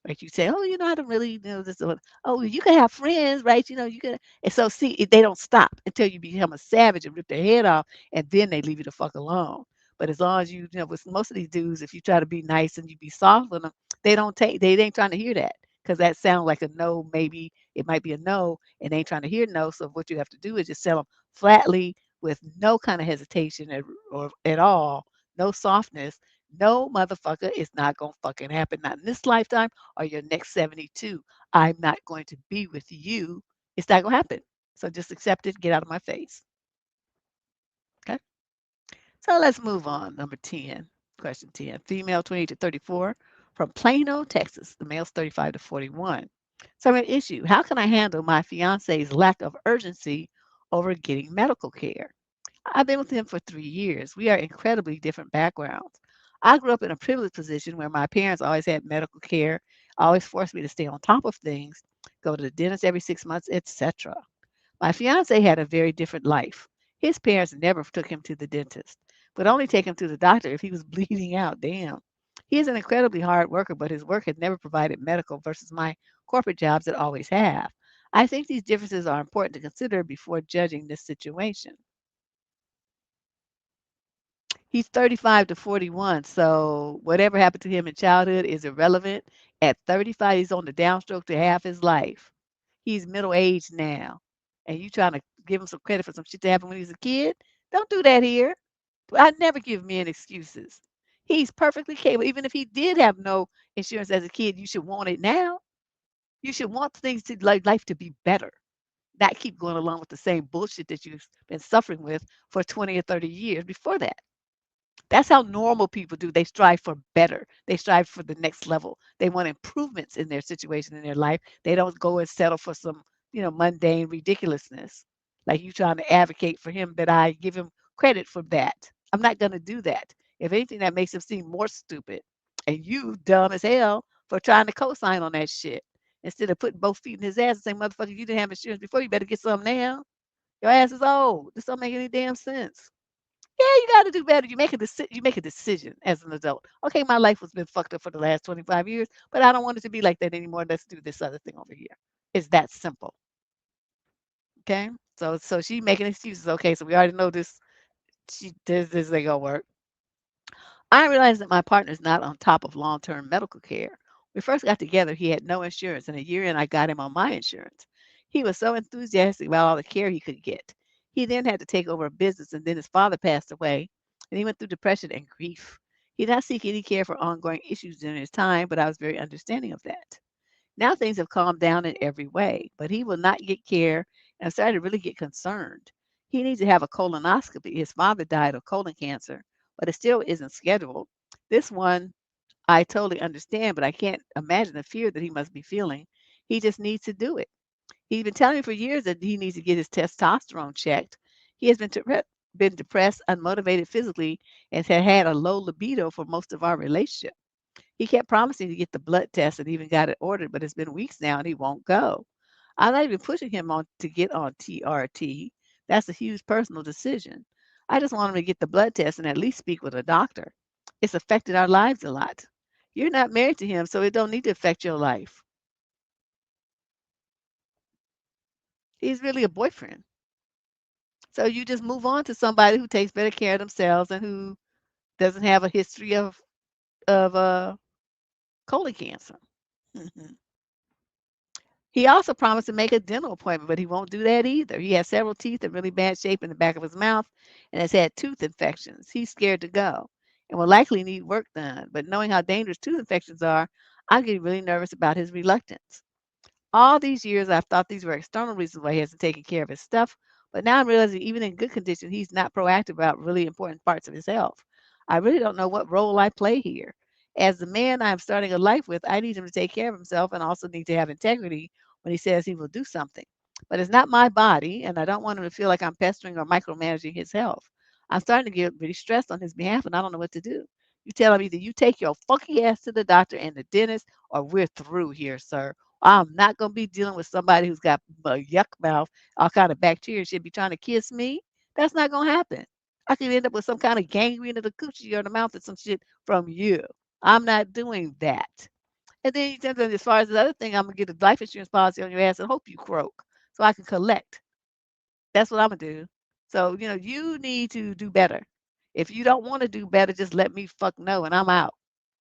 Right? You say, oh, you know, I don't really, you know, this. Oh, you can have friends, right? You know, you can. And so, see, they don't stop until you become a savage and rip their head off, and then they leave you the fuck alone. But as long as you know, with most of these dudes, if you try to be nice and you be soft with them, they ain't trying to hear that because that sounds like a no. Maybe it might be a no, and they ain't trying to hear no. So what you have to do is just tell them flatly with no kind of hesitation or at all, no softness. No motherfucker, it's not gonna fucking happen. Not in this lifetime or your next 72. I'm not going to be with you. It's not gonna happen. So just accept it, get out of my face. Okay. So let's move on. Number 10, question 10. Female 20 to 34 from Plano, Texas. The male's 35 to 41. So I'm an issue. How can I handle my fiance's lack of urgency over getting medical care? I've been with him for 3 years. We are incredibly different backgrounds. I grew up in a privileged position where my parents always had medical care, always forced me to stay on top of things, go to the dentist every 6 months, etc. My fiance had a very different life. His parents never took him to the dentist, would only take him to the doctor if he was bleeding out. Damn. He is an incredibly hard worker, but his work had never provided medical versus my corporate jobs that always have. I think these differences are important to consider before judging this situation. He's 35 to 41, so whatever happened to him in childhood is irrelevant. At 35, he's on the downstroke to half his life. He's middle aged now, and you trying to give him some credit for some shit that happened when he was a kid? Don't do that here. I never give men excuses. He's perfectly capable. Even if he did have no insurance as a kid, you should want it now. You should want things to like life to be better, not keep going along with the same bullshit that you've been suffering with for 20 or 30 years before that. That's how normal people do. They strive for better. They strive for the next level. They want improvements in their situation in their life. They don't go and settle for some, you know, mundane ridiculousness. Like you trying to advocate for him that I give him credit for that. I'm not going to do that. If anything, that makes him seem more stupid. And you dumb as hell for trying to co-sign on that shit. Instead of putting both feet in his ass and saying, motherfucker, you didn't have insurance before, you better get some now. Your ass is old. This don't make any damn sense. Yeah, you gotta do better. You make a decision as an adult. Okay, my life has been fucked up for the last 25 years, but I don't want it to be like that anymore. Let's do this other thing over here. It's that simple. Okay. So she making excuses. Okay, so we already know this. This ain't gonna work. I realized that my partner is not on top of long-term medical care. We first got together, he had no insurance, and a year in, I got him on my insurance. He was so enthusiastic about all the care he could get. He then had to take over a business, and then his father passed away, and he went through depression and grief. He did not seek any care for ongoing issues during his time, but I was very understanding of that. Now things have calmed down in every way, but he will not get care, and I'm starting to really get concerned. He needs to have a colonoscopy. His father died of colon cancer, but it still isn't scheduled. This one I totally understand, but I can't imagine the fear that he must be feeling. He just needs to do it. He's been telling me for years that he needs to get his testosterone checked. He has been depressed, unmotivated physically, and has had a low libido for most of our relationship. He kept promising to get the blood test and even got it ordered, but it's been weeks now and he won't go. I'm not even pushing him on to get on TRT. That's a huge personal decision. I just want him to get the blood test and at least speak with a doctor. It's affected our lives a lot. You're not married to him, so it don't need to affect your life. He's really a boyfriend. So you just move on to somebody who takes better care of themselves and who doesn't have a history of colon cancer. Mhm. He also promised to make a dental appointment, but he won't do that either. He has several teeth in really bad shape in the back of his mouth and has had tooth infections. He's scared to go and will likely need work done. But knowing how dangerous tooth infections are, I'm getting really nervous about his reluctance. All these years, I've thought these were external reasons why he hasn't taken care of his stuff, but now I'm realizing even in good condition, he's not proactive about really important parts of his health. I really don't know what role I play here. As the man I'm starting a life with, I need him to take care of himself and also need to have integrity when he says he will do something. But it's not my body, and I don't want him to feel like I'm pestering or micromanaging his health. I'm starting to get really stressed on his behalf, and I don't know what to do. You tell him either you take your funky ass to the doctor and the dentist, or we're through here, sir. I'm not gonna be dealing with somebody who's got a yuck mouth, all kind of bacteria should be trying to kiss me. That's not gonna happen. I could end up with some kind of gangrene of the coochie or the mouth or some shit from you. I'm not doing that. And then you tell them, as far as the other thing, I'm gonna get a life insurance policy on your ass and hope you croak so I can collect. That's what I'm gonna do. So, you need to do better. If you don't want to do better, just let me fuck know and I'm out.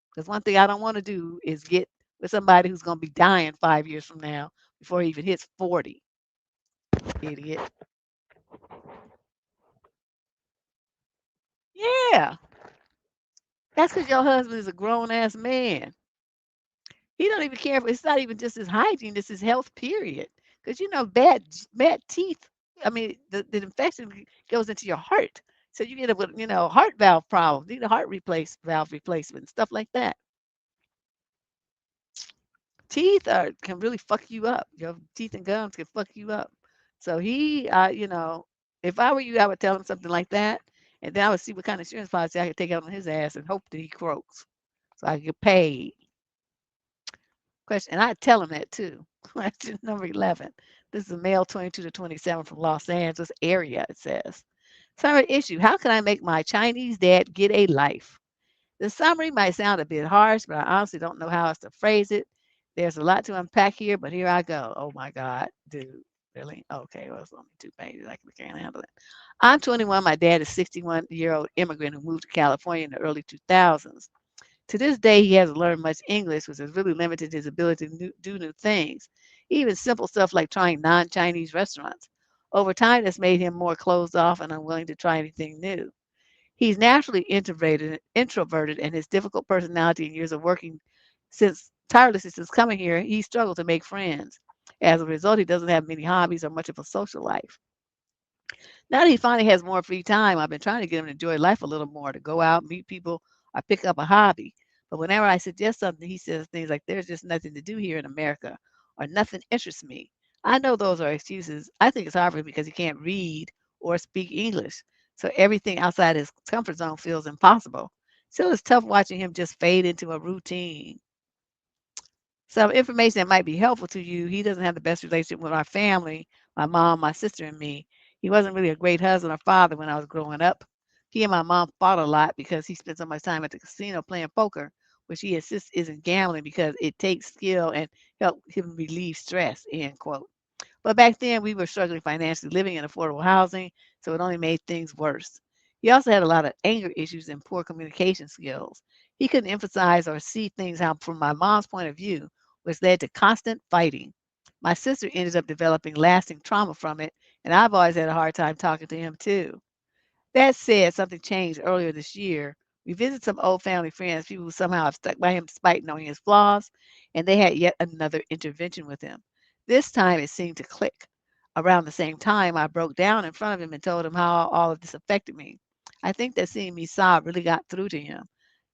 Because one thing I don't want to do is get with somebody who's going to be dying 5 years from now before he even hits 40. Idiot. Yeah. That's because your husband is a grown ass man. He don't even care if it's not even just his hygiene, it's his health, period. Because bad teeth. I mean, the infection goes into your heart. So you get up with, heart valve problems, need a valve replacement, stuff like that. Teeth can really fuck you up. Your teeth and gums can fuck you up. So if I were you, I would tell him something like that, and then I would see what kind of insurance policy I could take out on his ass and hope that he croaks, so I could get paid. Question, and I'd tell him that too. Question number 11. This is a male 22 to 27 from Los Angeles area. It says, summary issue: how can I make my Chinese dad get a life? The summary might sound a bit harsh, but I honestly don't know how else to phrase it. There's a lot to unpack here, but here I go. Oh my God, dude. Really? Okay, well, it's only 2 pages. I can't handle it. I'm 21. My dad is 61-year-old immigrant who moved to California in the early 2000s. To this day, he hasn't learned much English, which has really limited his ability to do new things, even simple stuff like trying non-Chinese restaurants. Over time, that's made him more closed off and unwilling to try anything new. He's naturally introverted, and his difficult personality and years of working tirelessly since coming here, he struggled to make friends. As a result, he doesn't have many hobbies or much of a social life. Now that he finally has more free time, I've been trying to get him to enjoy life a little more, to go out, meet people, or pick up a hobby. But whenever I suggest something, he says things like, there's just nothing to do here in America, or nothing interests me. I know those are excuses. I think it's hard for him because he can't read or speak English. So everything outside his comfort zone feels impossible. Still, it's tough watching him just fade into a routine. Some information that might be helpful to you: he doesn't have the best relationship with our family, my mom, my sister, and me. He wasn't really a great husband or father when I was growing up. He and my mom fought a lot because he spent so much time at the casino playing poker, which he insists isn't gambling because it takes skill and help him relieve stress, end quote. But back then, we were struggling financially, living in affordable housing, so it only made things worse. He also had a lot of anger issues and poor communication skills. He couldn't emphasize or see things how, from my mom's point of view, which led to constant fighting. My sister ended up developing lasting trauma from it, and I've always had a hard time talking to him too. That said, something changed earlier this year. We visited some old family friends, people who somehow have stuck by him despite knowing his flaws, and they had yet another intervention with him. This time it seemed to click. Around the same time, I broke down in front of him and told him how all of this affected me. I think that seeing me sob really got through to him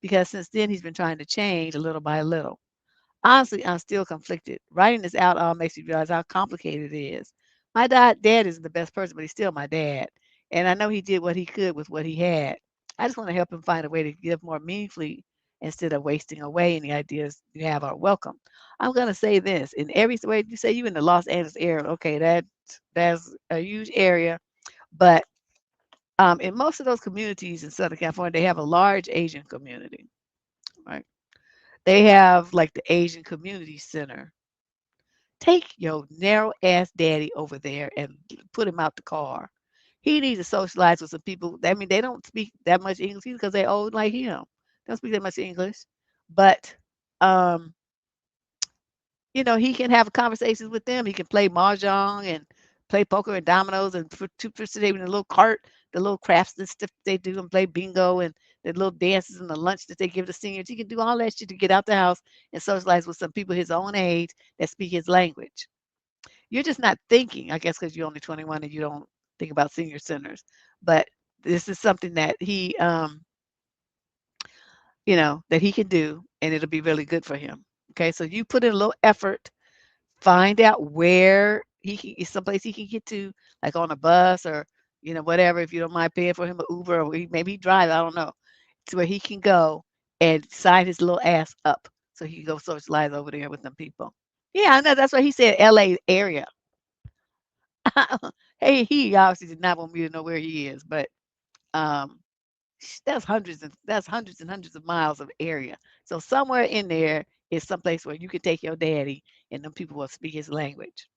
because since then he's been trying to change a little by little. Honestly, I'm still conflicted. Writing this out all makes me realize how complicated it is. My dad isn't the best person, but he's still my dad. And I know he did what he could with what he had. I just want to help him find a way to give more meaningfully instead of wasting away any ideas you have are welcome. I'm gonna say this in every way you say you in the Los Angeles area, okay, that's a huge area, but in most of those communities in Southern California, they have a large Asian community, right? They have like the Asian Community Center. Take your narrow ass daddy over there and put him out the car. He needs to socialize with some people. I mean, they don't speak that much English either because they're old like him. They don't speak that much English. But um, he can have conversations with them. He can play mahjong and play poker and dominoes and participate in the little cart, the little crafts and stuff they do and play bingo and the little dances and the lunch that they give the seniors. He can do all that shit to get out the house and socialize with some people his own age that speak his language. You're just not thinking, I guess, because you're only 21 and you don't think about senior centers. But this is something that that he can do, and it'll be really good for him. Okay, so you put in a little effort. Find out where he can is someplace he can get to, like on a bus or, whatever, if you don't mind paying for him an Uber or maybe he drive, I don't know, to where he can go and sign his little ass up so he can go socialize over there with them people. Yeah, I know that's what he said, LA area. Hey, he obviously did not want me to know where he is, but um that's hundreds and hundreds of miles of area. So somewhere in there is someplace where you can take your daddy and them people will speak his language.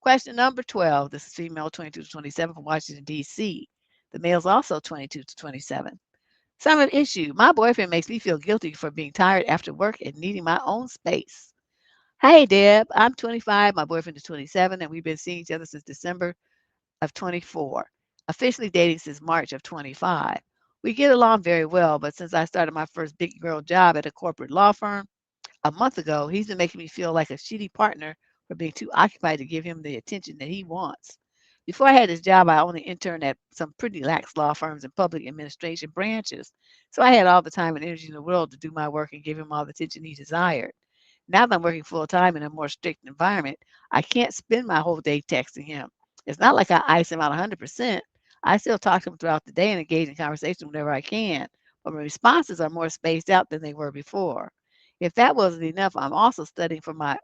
Question number 12. This is female 22 to 27 from Washington, D.C. The male's also 22 to 27. Summon issue. My boyfriend makes me feel guilty for being tired after work and needing my own space. Hey, Deb. I'm 25. My boyfriend is 27, and we've been seeing each other since December of 24. Officially dating since March of 25. We get along very well, but since I started my first big girl job at a corporate law firm, a month ago, he's been making me feel like a shitty partner for being too occupied to give him the attention that he wants. Before I had this job, I only interned at some pretty lax law firms and public administration branches. So I had all the time and energy in the world to do my work and give him all the attention he desired. Now that I'm working full time in a more strict environment, I can't spend my whole day texting him. It's not like I ice him out 100%. I still talk to him throughout the day and engage in conversation whenever I can, but my responses are more spaced out than they were before. If that wasn't enough, I'm also studying for my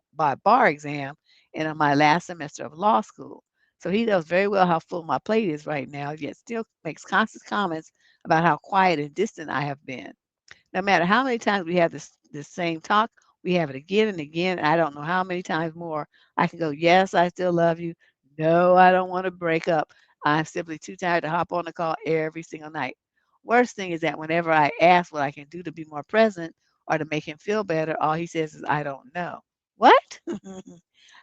bar exam and on my last semester of law school. So he knows very well how full my plate is right now, yet still makes constant comments about how quiet and distant I have been. No matter how many times we have this same talk, we have it again and again. I don't know how many times more I can go, yes, I still love you. No, I don't want to break up. I'm simply too tired to hop on the call every single night. Worst thing is that whenever I ask what I can do to be more present or to make him feel better, all he says is, I don't know. What?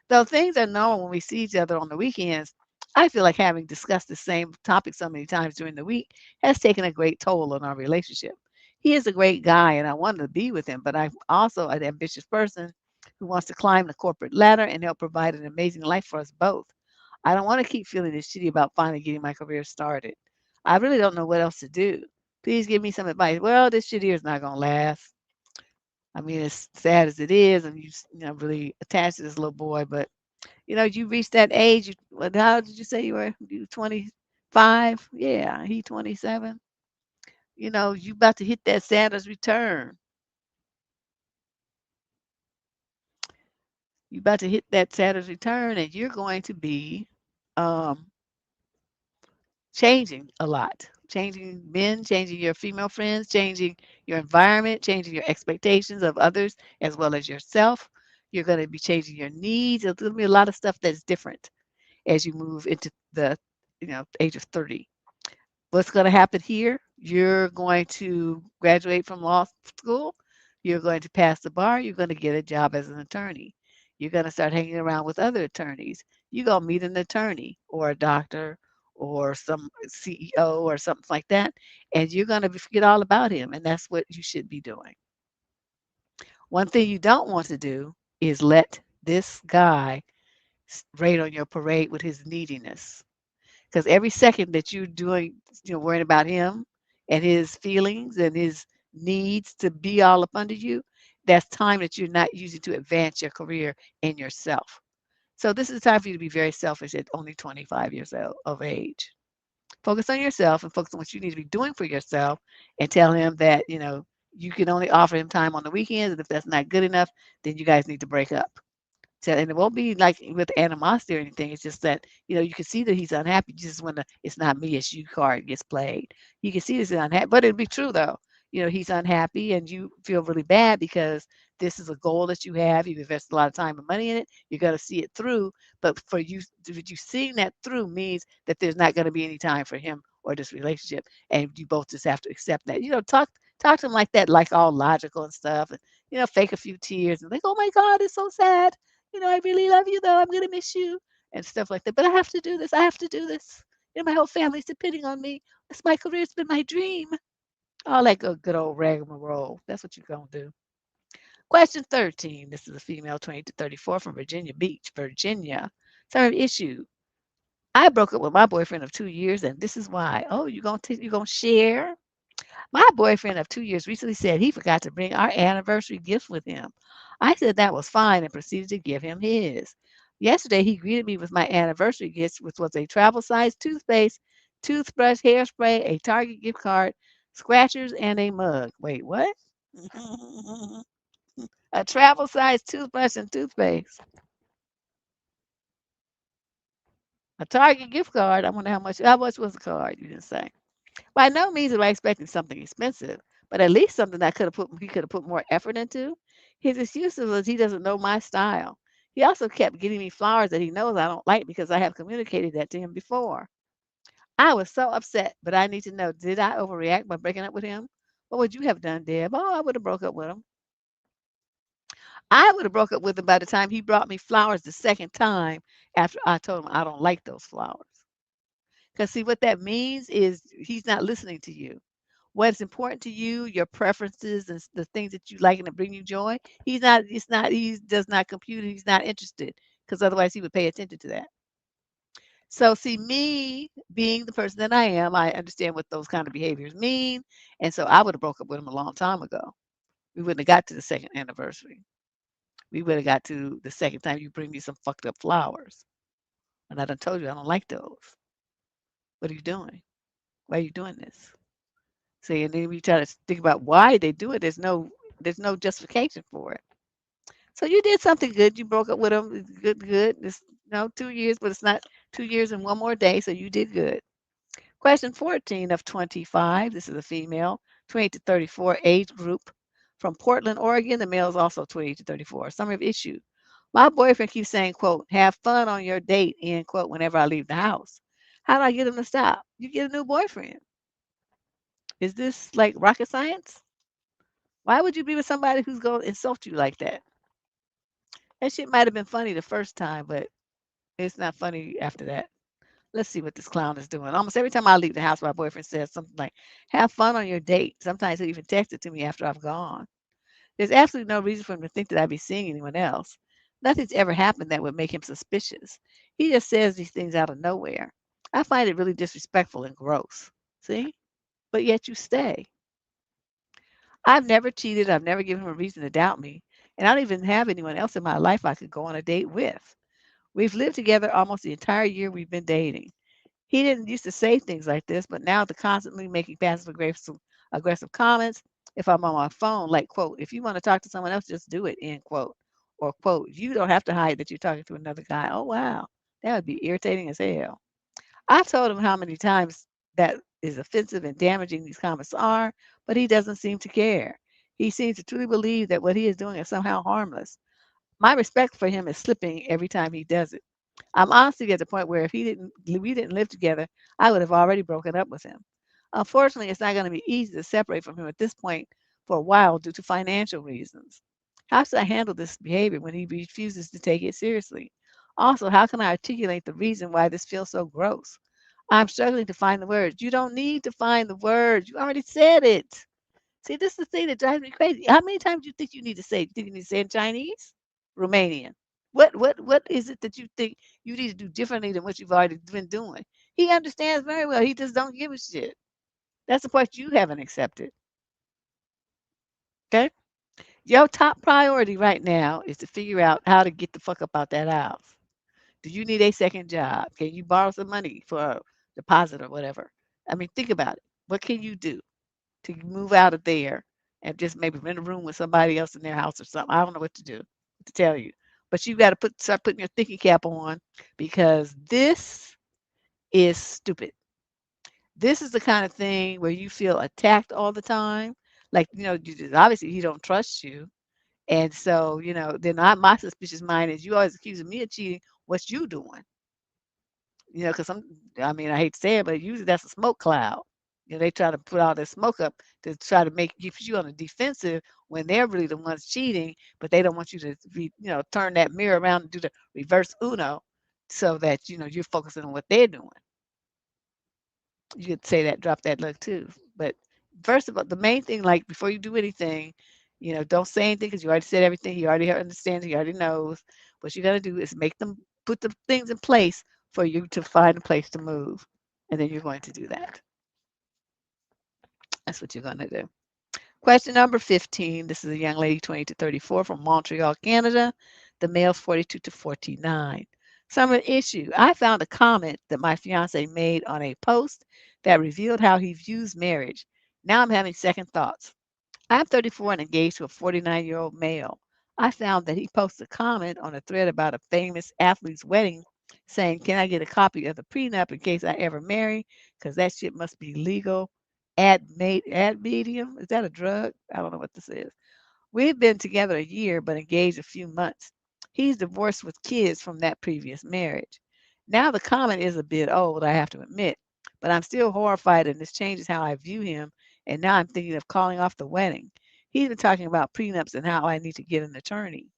Though things are normal when we see each other on the weekends, I feel like having discussed the same topic so many times during the week has taken a great toll on our relationship. He is a great guy and I wanted to be with him, but I'm also an ambitious person who wants to climb the corporate ladder and help provide an amazing life for us both. I don't want to keep feeling this shitty about finally getting my career started. I really don't know what else to do. Please give me some advice. Well, this shit here is not gonna last. I mean, as sad as it is, and really attached to this little boy, but you reach that age. How did you say you were? You 25? Yeah, he 27. You about to hit that Saturn's return. You about to hit that Saturn's return, and you're going to be um, changing a lot. Changing men, changing your female friends, changing your environment, changing your expectations of others as well as yourself. You're going to be changing your needs. There's going to be a lot of stuff that's different. as you move into the age of 30. What's going to happen here? You're going to graduate from law school. You're going to pass the bar. You're going to get a job as an attorney. You're going to start hanging around with other attorneys. You're going to meet an attorney or a doctor or some CEO or something like that. And you're going to forget all about him. And that's what you should be doing. One thing you don't want to do is let this guy rain on your parade with his neediness. Because every second that you're doing, worrying about him and his feelings and his needs to be all up under you, that's time that you're not using to advance your career and yourself. So this is the time for you to be very selfish at only 25 years of age. Focus on yourself and focus on what you need to be doing for yourself and tell him that, you can only offer him time on the weekends. And if that's not good enough, then you guys need to break up. So, and it won't be like with animosity or anything. It's just that, you can see that he's unhappy just when the "it's not me, it's you" card gets played. You can see this is unhappy, but it'd be true though. He's unhappy and you feel really bad because this is a goal that you have. You've invested a lot of time and money in it. You're going to see it through. But for you seeing that through means that there's not going to be any time for him or this relationship. And you both just have to accept that. Talk to him like that, like all logical and stuff. And, fake a few tears and like, "Oh my God, it's so sad. I really love you though. I'm gonna miss you," and stuff like that. "But I have to do this. I have to do this. My whole family's depending on me. It's my career. It's been my dream." All that good old rigmarole. That's what you're gonna do. Question 13. This is a female 20 to 34 from Virginia Beach, Virginia. Sorry, issue. I broke up with my boyfriend of 2 years, and this is why. Oh, you gonna share? My boyfriend of 2 years recently said he forgot to bring our anniversary gifts with him. I said that was fine and proceeded to give him his. Yesterday, he greeted me with my anniversary gifts, which was a travel size toothpaste, toothbrush, hairspray, a Target gift card, scratchers, and a mug. Wait, what? A travel size toothbrush and toothpaste. A Target gift card. I wonder how much was the card? You didn't say. By no means am I expecting something expensive, but at least something that he could have put more effort into. His excuse was he doesn't know my style. He also kept getting me flowers that he knows I don't like because I have communicated that to him before. I was so upset, but I need to know, did I overreact by breaking up with him? What would you have done, Deb? Oh, I would have broke up with him. I would have broke up with him by the time he brought me flowers the second time after I told him I don't like those flowers. Because see, what that means is he's not listening to you. What's important to you, your preferences and the things that you like and that bring you joy. He does not compute it. He's not interested because otherwise he would pay attention to that. So see, me being the person that I am, I understand what those kind of behaviors mean. And so I would have broke up with him a long time ago. We wouldn't have got to the second anniversary. We would have got to the second time you bring me some fucked up flowers. And I done told you I don't like those. What are you doing? Why are you doing this? See, and then we try to think about why they do it. There's no justification for it. So you did something good. You broke up with him. It's good, good. It's 2 years, but it's not 2 years and one more day. So you did good. Question 14 of 25. This is a female, 20 to 34 age group from Portland, Oregon. The male is also 20 to 34. Summary of issue. My boyfriend keeps saying, quote, "have fun on your date," end quote, whenever I leave the house. How do I get him to stop? You get a new boyfriend. Is this like rocket science? Why would you be with somebody who's going to insult you like that? That shit might have been funny the first time, but it's not funny after that. Let's see what this clown is doing. Almost every time I leave the house, my boyfriend says something like, "have fun on your date." Sometimes he'll even text it to me after I've gone. There's absolutely no reason for him to think that I'd be seeing anyone else. Nothing's ever happened that would make him suspicious. He just says these things out of nowhere. I find it really disrespectful and gross. See? But yet you stay. I've never cheated. I've never given him a reason to doubt me. And I don't even have anyone else in my life I could go on a date with. We've lived together almost the entire year we've been dating. He didn't used to say things like this, but now the constantly making passive aggressive comments if I'm on my phone, like, quote, "if you want to talk to someone else, just do it," end quote. Or, quote, "you don't have to hide that you're talking to another guy." Oh, wow. That would be irritating as hell. I've told him how many times that is offensive and damaging these comments are, but he doesn't seem to care. He seems to truly believe that what he is doing is somehow harmless. My respect for him is slipping every time he does it. I'm honestly at the point where if we didn't live together, I would have already broken up with him. Unfortunately, it's not going to be easy to separate from him at this point for a while due to financial reasons. How should I handle this behavior when he refuses to take it seriously? Also, how can I articulate the reason why this feels so gross? I'm struggling to find the words. You don't need to find the words. You already said it. See, this is the thing that drives me crazy. How many times do you think you need to say it? You think you need to say it in Chinese? Romanian? What is it that you think you need to do differently than what you've already been doing? He understands very well. He just don't give a shit. That's the part you haven't accepted. Okay? Your top priority right now is to figure out how to get the fuck up out that house. Do you need a second job? Can you borrow some money for a deposit or whatever? I mean, think about it. What can you do to move out of there and just maybe rent a room with somebody else in their house or something? I don't know what to do to tell you. But you got to start putting your thinking cap on because this is stupid. This is the kind of thing where you feel attacked all the time. Like, obviously he don't trust you. And so, then my suspicious mind is you always accusing me of cheating. What's you doing? Because I mean, I hate to say it, but usually that's a smoke cloud. They try to put all this smoke up to try to keep you on the defensive when they're really the ones cheating, but they don't want you to turn that mirror around and do the reverse Uno so that, you're focusing on what they're doing. You could say that, drop that look too. But first of all, the main thing, like before you do anything, don't say anything because you already said everything. He already understands. He already knows. What you got to do is put the things in place for you to find a place to move, and then you're going to do that. That's what you're going to do. Question number 15. This is a young lady, 20 to 34, from Montreal, Canada. The male, 42 to 49. Summer issue. I found a comment that my fiance made on a post that revealed how he views marriage. Now I'm having second thoughts. I'm 34 and engaged to a 49-year-old male. I found that he posted a comment on a thread about a famous athlete's wedding saying, "Can I get a copy of the prenup in case I ever marry? Because that shit must be legal." Ad medium? Is that a drug? I don't know what this is. We've been together a year, but engaged a few months. He's divorced with kids from that previous marriage. Now the comment is a bit old, I have to admit, but I'm still horrified and this changes how I view him, and now I'm thinking of calling off the wedding. He's been talking about prenups and how I need to get an attorney.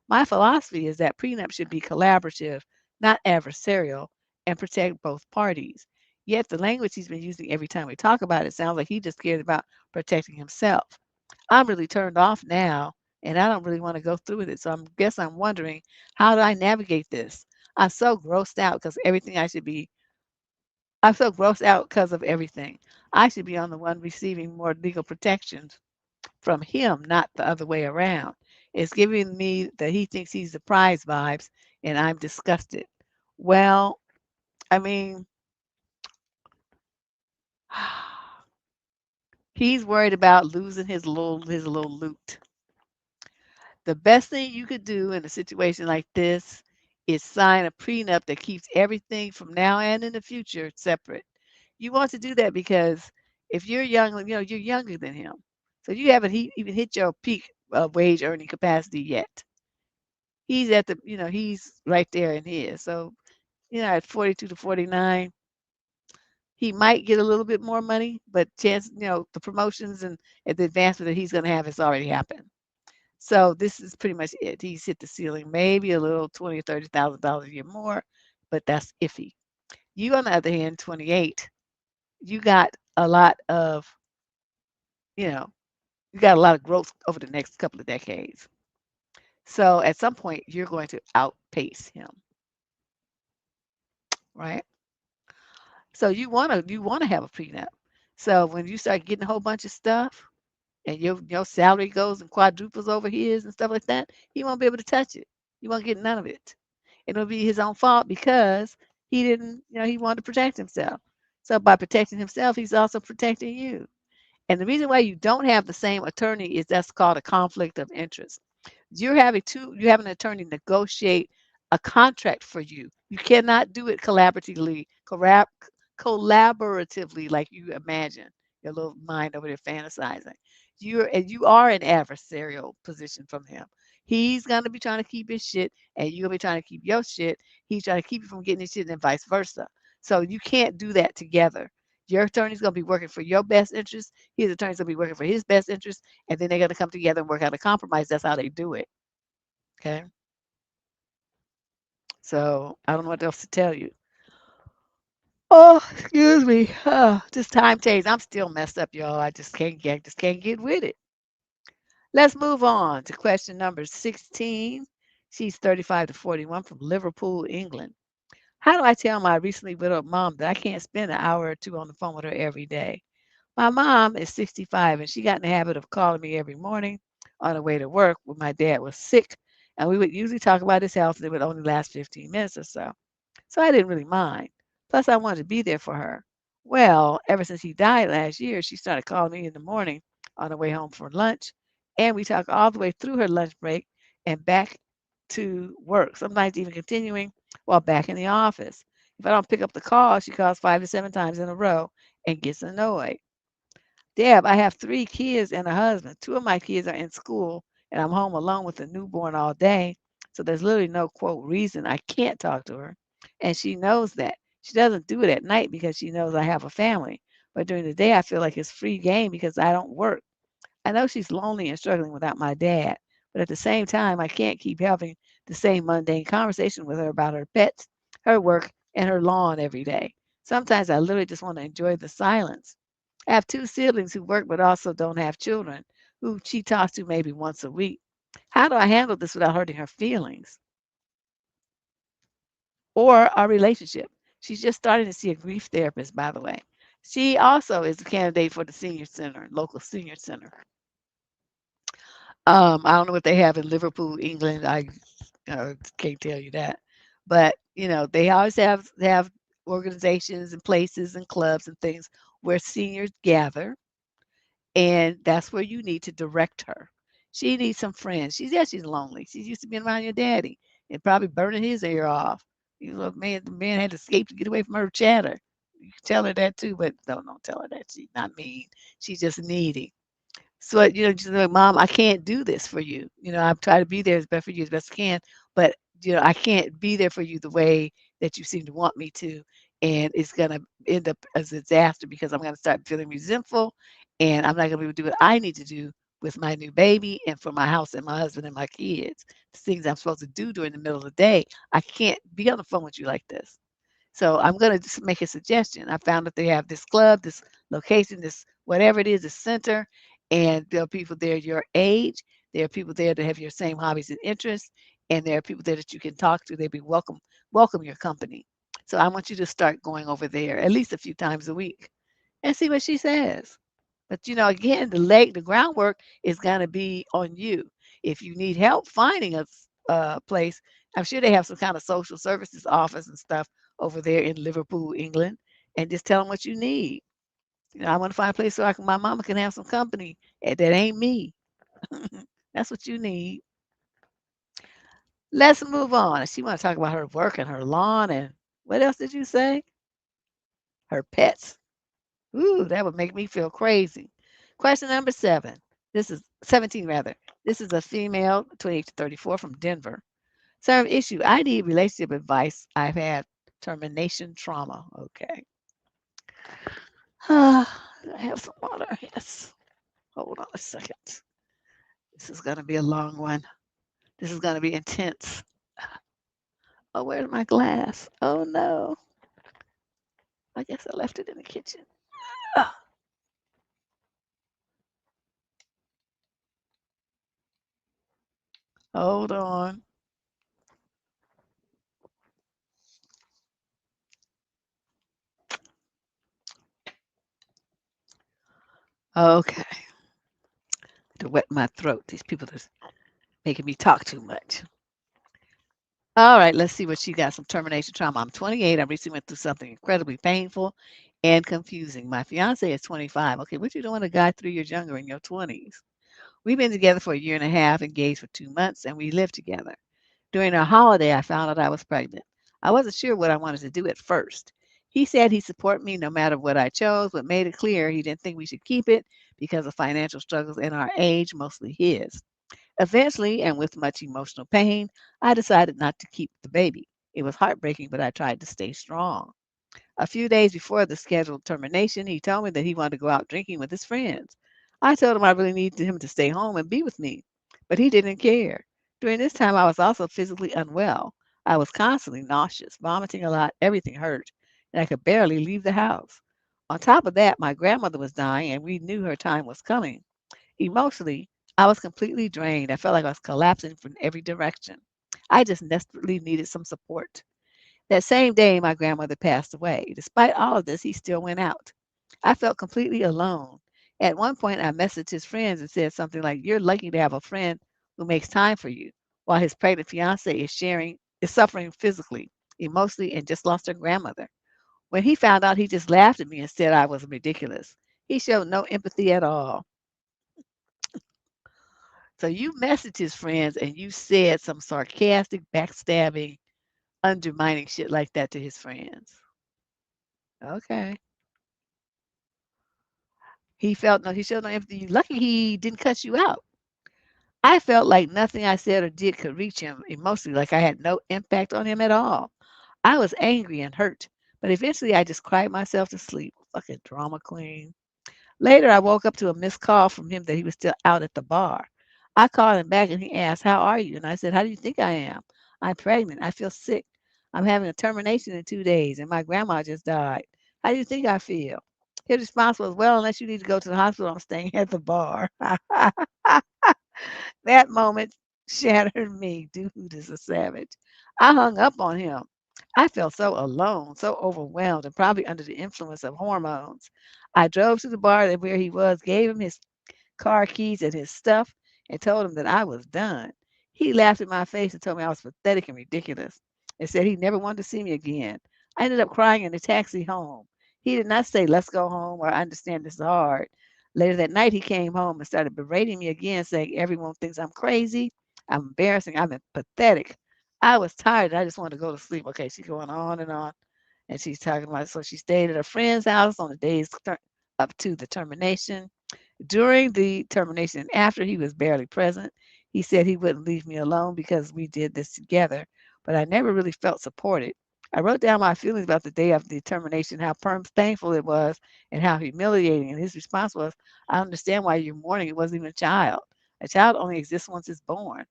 My philosophy is that prenup should be collaborative, not adversarial, and protect both parties. Yet the language he's been using every time we talk about it sounds like he just cares about protecting himself. I'm really turned off now, and I don't really want to go through with it. So I'm wondering, how do I navigate this? I'm so grossed out because everything I should be. I'm so grossed out because of everything. I should be on the one receiving more legal protections from him, not the other way around. It's giving me that he thinks he's the prize vibes, and I'm disgusted. Well, I mean, he's worried about losing his little loot. The best thing you could do in a situation like this is sign a prenup that keeps everything from now and in the future separate. You want to do that because if you're young, you're younger than him. So you haven't even hit your peak wage earning capacity yet. He's at he's right there in his. So, at 42 to 49, he might get a little bit more money, but the promotions and the advancement that he's going to have has already happened. So this is pretty much it. He's hit the ceiling, maybe a little 20 or $30,000 a year more, but that's iffy. You, on the other hand, 28, you got a lot of, you know, you got a lot of growth over the next couple of decades. So at some point, you're going to outpace him, right? So you wanna have a prenup. So when you start getting a whole bunch of stuff and your salary goes and quadruples over his and stuff like that, he won't be able to touch it. He won't get none of it. It'll be his own fault because he didn't, he wanted to protect himself. So by protecting himself, he's also protecting you. And the reason why you don't have the same attorney is that's called a conflict of interest. You have an attorney negotiate a contract for you. You cannot do it collaboratively like you imagine. Your little mind over there fantasizing. You are in adversarial position from him. He's going to be trying to keep his shit, and you're going to be trying to keep your shit. He's trying to keep you from getting his shit, and vice versa. So you can't do that together. Your attorney's going to be working for your best interest. His attorney's going to be working for his best interest, and then they're going to come together and work out a compromise. That's how they do it. Okay. So I don't know what else to tell you. Oh, excuse me. This time change. I'm still messed up, y'all. I just can't get with it. Let's move on to question number 16. She's 35 to 41 from Liverpool, England. How do I tell my recently widowed mom that I can't spend an hour or two on the phone with her every day? My mom is 65 and she got in the habit of calling me every morning on the way to work when my dad was sick. And we would usually talk about his health and it would only last 15 minutes or so. So I didn't really mind. Plus, I wanted to be there for her. Well, ever since he died last year, she started calling me in the morning on the way home for lunch. And we talk all the way through her lunch break and back to work, sometimes even continuing while back in the office. If I don't pick up the call, she calls 5 to 7 times in a row and gets annoyed. Deb, I have 3 kids and a husband. 2 of my kids are in school, and I'm home alone with a newborn all day. So there's literally no quote reason I can't talk to her. And she knows that. She doesn't do it at night because she knows I have a family. But during the day, I feel like it's free game because I don't work. I know she's lonely and struggling without my dad, but at the same time, I can't keep having the same mundane conversation with her about her pets, her work, and her lawn every day. Sometimes I literally just want to enjoy the silence. I have 2 siblings who work but also don't have children, who she talks to maybe once a week. How do I handle this without hurting her feelings or our relationship? She's just starting to see a grief therapist, by the way. She also is a candidate for the senior center, local senior center. I don't know what they have in Liverpool, England. I can't tell you that, but they always have organizations and places and clubs and things where seniors gather, and that's where you need to direct her. She needs some friends. She's lonely. She's used to being around your daddy and probably burning his ear off. Man, the man had to escape to get away from her chatter. You can tell her that too, but don't tell her that. She's not mean. She's just needy. So, just like, Mom, I can't do this for you. I've tried to be there as best for you as best I can, but I can't be there for you the way that you seem to want me to. And it's gonna end up as a disaster because I'm gonna start feeling resentful and I'm not gonna be able to do what I need to do with my new baby and for my house and my husband and my kids. The things I'm supposed to do during the middle of the day. I can't be on the phone with you like this. So I'm going to just make a suggestion. I found that they have this club, this location, this whatever it is, this center, and there are people there your age. There are people there that have your same hobbies and interests, and there are people there that you can talk to. They'd be welcome your company. So I want you to start going over there at least a few times a week and see what she says. But again, the groundwork is going to be on you. If you need help finding a place, I'm sure they have some kind of social services office and stuff over there in Liverpool, England, and just tell them what you need. I want to find a place so my mama can have some company that ain't me. That's what you need. Let's move on. She want to talk about her work and her lawn and what else did you say? Her pets. Ooh, that would make me feel crazy. Question number 7. This is 17 rather. This is a female, 28 to 34 from Denver. Serve issue. I need relationship advice. I've had termination trauma. Okay. I have some water. Yes. Hold on a second. This is going to be a long one. This is going to be intense. Oh, where's my glass? Oh, no. I guess I left it in the kitchen. Ah, hold on. Okay. To wet my throat. These people are making me talk too much. All right, let's see what she got. Some termination trauma. I'm 28. I recently went through something incredibly painful and confusing. My fiance is 25. Okay, what you doing? A guy 3 years younger in your 20s. We've been together for a year and a half, engaged for 2 months, and we live together. During our holiday, I found out I was pregnant. I wasn't sure what I wanted to do at first. He said he'd support me no matter what I chose, but made it clear he didn't think we should keep it because of financial struggles and our age, mostly his. Eventually, and with much emotional pain, I decided not to keep the baby. It was heartbreaking, but I tried to stay strong. A few days before the scheduled termination, he told me that he wanted to go out drinking with his friends. I told him I really needed him to stay home and be with me, but he didn't care. During this time, I was also physically unwell. I was constantly nauseous, vomiting a lot, everything hurt, and I could barely leave the house. On top of that, my grandmother was dying, and we knew her time was coming. Emotionally, I was completely drained. I felt like I was collapsing from every direction. I just desperately needed some support. That same day, my grandmother passed away. Despite all of this, he still went out. I felt completely alone. At one point, I messaged his friends and said something like, "You're lucky to have a friend who makes time for you," while his pregnant fiance is suffering physically, emotionally, and just lost her grandmother. When he found out, he just laughed at me and said I was ridiculous. He showed no empathy at all. So you messaged his friends and you said some sarcastic, backstabbing, undermining shit like that to his friends. Okay. He showed no empathy. Lucky he didn't cuss you out. I felt like nothing I said or did could reach him emotionally, like I had no impact on him at all. I was angry and hurt, but eventually I just cried myself to sleep. Fucking drama queen. Later, I woke up to a missed call from him that he was still out at the bar. I called him back and he asked, "How are you?" And I said, "How do you think I am? I'm pregnant. I feel sick. I'm having a termination in 2 days, and my grandma just died. How do you think I feel?" His response was, "Well, unless you need to go to the hospital, I'm staying at the bar." That moment shattered me. Dude is a savage. I hung up on him. I felt so alone, so overwhelmed, and probably under the influence of hormones. I drove to the bar where he was, gave him his car keys and his stuff, and told him that I was done. He laughed in my face and told me I was pathetic and ridiculous, and said he never wanted to see me again. I ended up crying in the taxi home. He did not say, "Let's go home," or "I understand this is hard." Later that night, he came home and started berating me again, saying everyone thinks I'm crazy, I'm embarrassing, I'm pathetic. I was tired. I just wanted to go to sleep. Okay, she's going on and on. And she's talking about, so she stayed at a friend's house on the days up to the termination. During the termination and after, he was barely present. He said he wouldn't leave me alone because we did this together, but I never really felt supported. I wrote down my feelings about the day of the termination, how painful it was, and how humiliating. And his response was, "I understand why you're mourning. It wasn't even a child. A child only exists once it's born."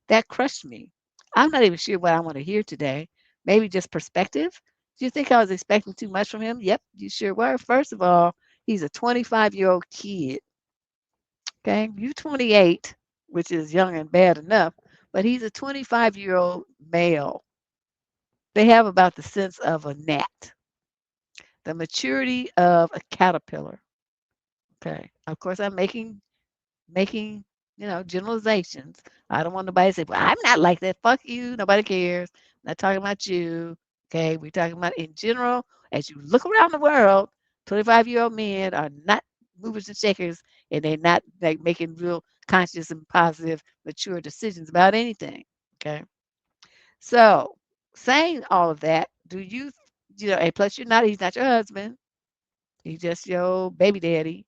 That crushed me. I'm not even sure what I want to hear today. Maybe just perspective. Do you think I was expecting too much from him? Yep, you sure were. First of all, he's a 25-year-old kid. Okay, you 28, which is young and bad enough, but he's a 25-year-old male. They have about the sense of a gnat, the maturity of a caterpillar. Okay, of course, I'm making generalizations. I don't want nobody to say, "Well, I'm not like that." Fuck you. Nobody cares. I'm not talking about you. Okay, we're talking about in general. As you look around the world, 25-year-old men are not movers and shakers, and they're not like making real conscious and positive, mature decisions about anything. Okay, so saying all of that, do you, and plus he's not your husband. He's just your baby daddy.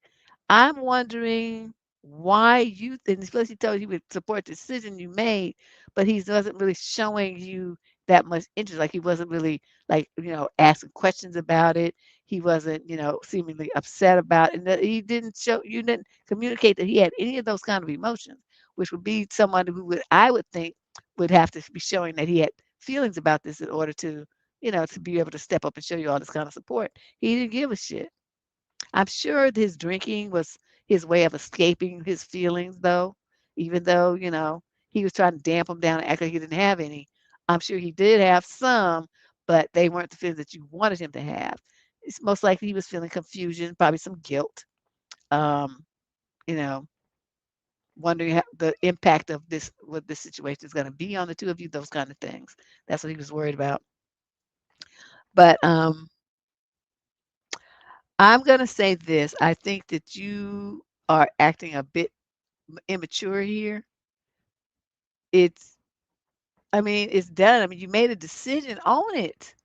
I'm wondering why you, and especially he told you he would support the decision you made, but he wasn't really showing you that much interest. Like he wasn't really like, asking questions about it. He wasn't, seemingly upset about it. And that you didn't communicate that he had any of those kind of emotions, which would be someone who I would think would have to be showing that he had feelings about this in order to, to be able to step up and show you all this kind of support. He didn't give a shit. I'm sure his drinking was his way of escaping his feelings, though, even though, he was trying to damp them down and act like he didn't have any. I'm sure he did have some, but they weren't the feelings that you wanted him to have. It's most likely he was feeling confusion, probably some guilt, um, you know, wondering how the impact of what this situation is going to be on the two of you, those kind of things. That's what he was worried about. But I'm going to say this. I think that you are acting a bit immature here. It's I mean, it's done. I mean, you made a decision, own it,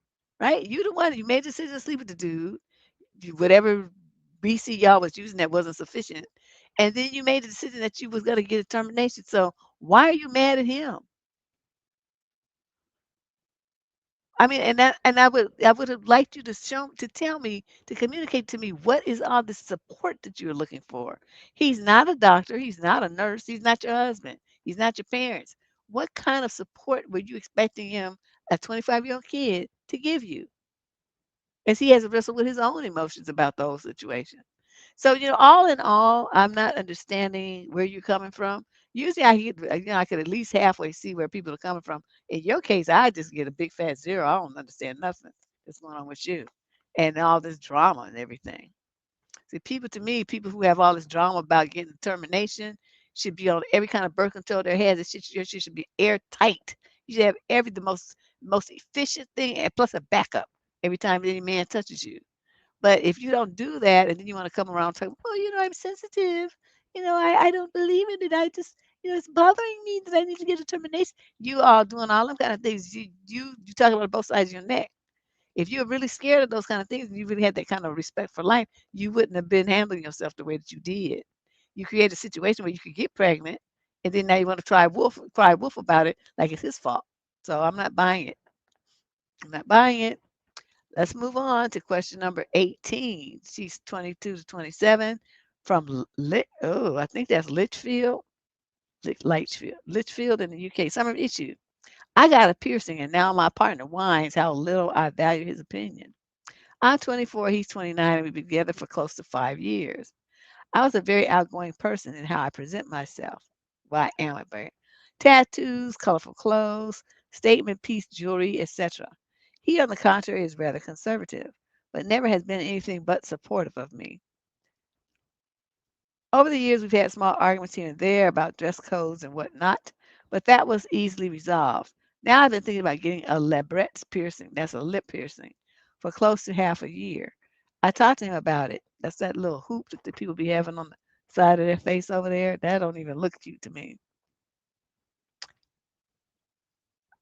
right? You the one, you made a decision to sleep with the dude. Whatever BC y'all was using that wasn't sufficient. And then you made a decision that you was going to get a termination. So why are you mad at him? I mean, and I would have liked you to tell me, to communicate to me what is all the support that you're looking for. He's not a doctor, he's not a nurse, he's not your husband, he's not your parents. What kind of support were you expecting him, a 25-year-old kid, to give you? As he has to wrestle with his own emotions about the whole situation. So, all in all, I'm not understanding where you're coming from. Usually I could at least halfway see where people are coming from. In your case, I just get a big fat zero. I don't understand nothing that's going on with you and all this drama and everything. See, to me, people who have all this drama about getting termination should be on every kind of birth control there has. Your shit should be airtight. You should have the most efficient thing and plus a backup every time any man touches you. But if you don't do that, and then you want to come around talking, well, I'm sensitive. I don't believe in it. I just, it's bothering me that I need to get a termination. You are doing all them kind of things. You talking about both sides of your neck. If you're really scared of those kind of things, and you really had that kind of respect for life, you wouldn't have been handling yourself the way that you did. You create a situation where you could get pregnant, and then now you want to cry wolf about it, like it's his fault. So I'm not buying it. I'm not buying it. Let's move on to question number 18. She's 22 to 27 from I think that's Litchfield in the UK. Summer issue. I got a piercing and now my partner whines how little I value his opinion. I'm 24, he's 29, and we've been together for close to 5 years. I was a very outgoing person in how I present myself. Well, I am a very tattoos, colorful clothes, statement piece jewelry, etc. He, on the contrary, is rather conservative, but never has been anything but supportive of me. Over the years, we've had small arguments here and there about dress codes and whatnot, but that was easily resolved. Now I've been thinking about getting a labret piercing, that's a lip piercing, for close to half a year. I talked to him about it. That's that little hoop that the people be having on the side of their face over there. That don't even look cute to me.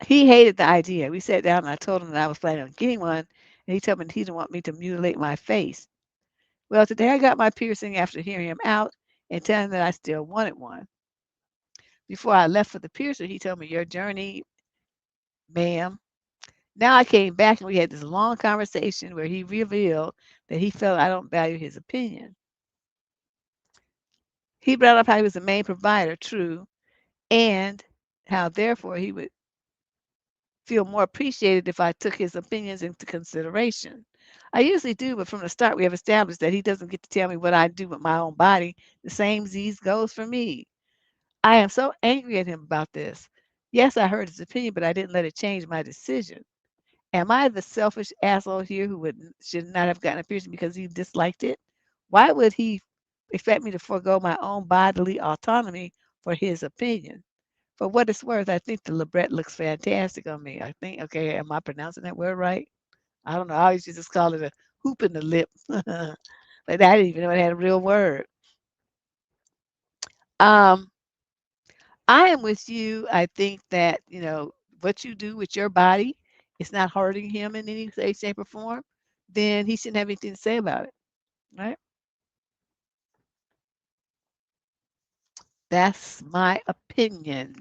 He hated the idea. We sat down and I told him that I was planning on getting one, and he told me he didn't want me to mutilate my face. Well, today I got my piercing after hearing him out and telling him that I still wanted one. Before I left for the piercer, he told me, "Your journey, ma'am." Now I came back and we had this long conversation where he revealed that he felt I don't value his opinion. He brought up how he was the main provider, true, and how therefore he would feel more appreciated if I took his opinions into consideration. I usually do, but from the start we have established that he doesn't get to tell me what I do with my own body. The same Z's goes for me. I am so angry at him about this. Yes, I heard his opinion, but I didn't let it change my decision. Am I the selfish asshole here who should not have gotten a piercing because he disliked it? Why would he expect me to forego my own bodily autonomy for his opinion? For what it's worth, I think the labret looks fantastic on me. I think, okay, am I pronouncing that word right? I don't know. I always just call it a hoop in the lip. But I didn't even know it had a real word. Um, I am with you. I think that, what you do with your body is not hurting him in any way, shape, or form, then he shouldn't have anything to say about it, right? That's my opinion.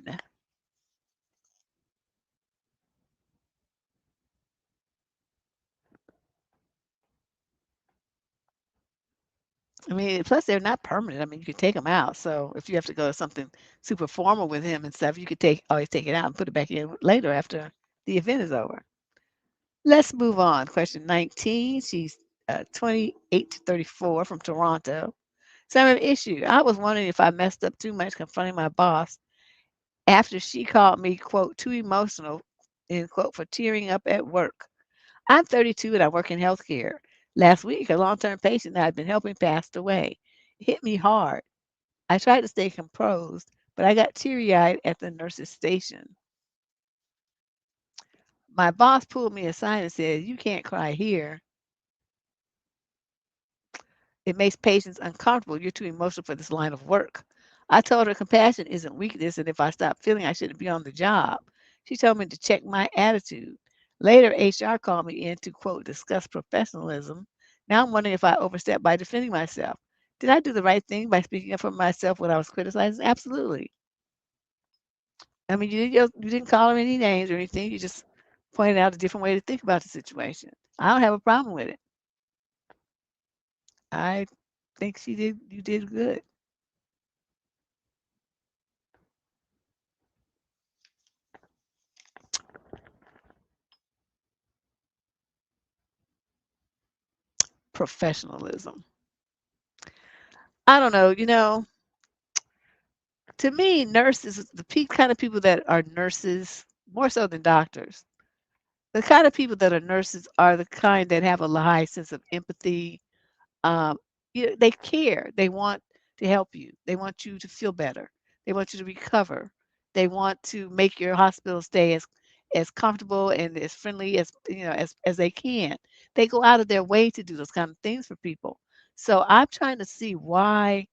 I mean, plus they're not permanent. I mean, you could take them out. So if you have to go to something super formal with him and stuff, you could always take it out and put it back in later after the event is over. Let's move on. Question 19. She's 28 to 34 from Toronto. Same issue. I was wondering if I messed up too much confronting my boss after she called me, quote, too emotional, end quote, for tearing up at work. I'm 32 and I work in healthcare. Last week, a long-term patient that I'd been helping passed away. It hit me hard. I tried to stay composed, but I got teary-eyed at the nurse's station. My boss pulled me aside and said, "You can't cry here. It makes patients uncomfortable. You're too emotional for this line of work." I told her compassion isn't weakness, and if I stop feeling, I shouldn't be on the job. She told me to check my attitude. Later, HR called me in to, quote, discuss professionalism. Now I'm wondering if I overstepped by defending myself. Did I do the right thing by speaking up for myself when I was criticized? Absolutely. I mean, you didn't call him any names or anything. You just pointed out a different way to think about the situation. I don't have a problem with it. I think you did good. Professionalism. I don't know, to me, nurses, the kind of people that are nurses, more so than doctors, the kind of people that are nurses are the kind that have a high sense of empathy. Um, they care. They want to help you. They want you to feel better. They want you to recover. They want to make your hospital stay as comfortable and as friendly as as they can. They go out of their way to do those kind of things for people. So I'm trying to see why,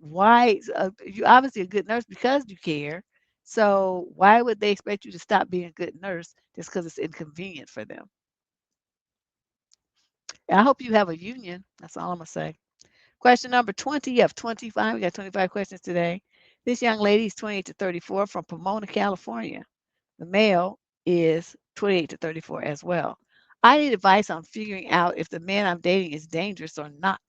why you obviously a good nurse because you care. So why would they expect you to stop being a good nurse just because it's inconvenient for them? I hope you have a union. That's all I'm gonna say. Question number 20 of 25. We got 25 questions today. This young lady is 28 to 34 from Pomona, California. The male is 28 to 34 as well. I need advice on figuring out if the man I'm dating is dangerous or not.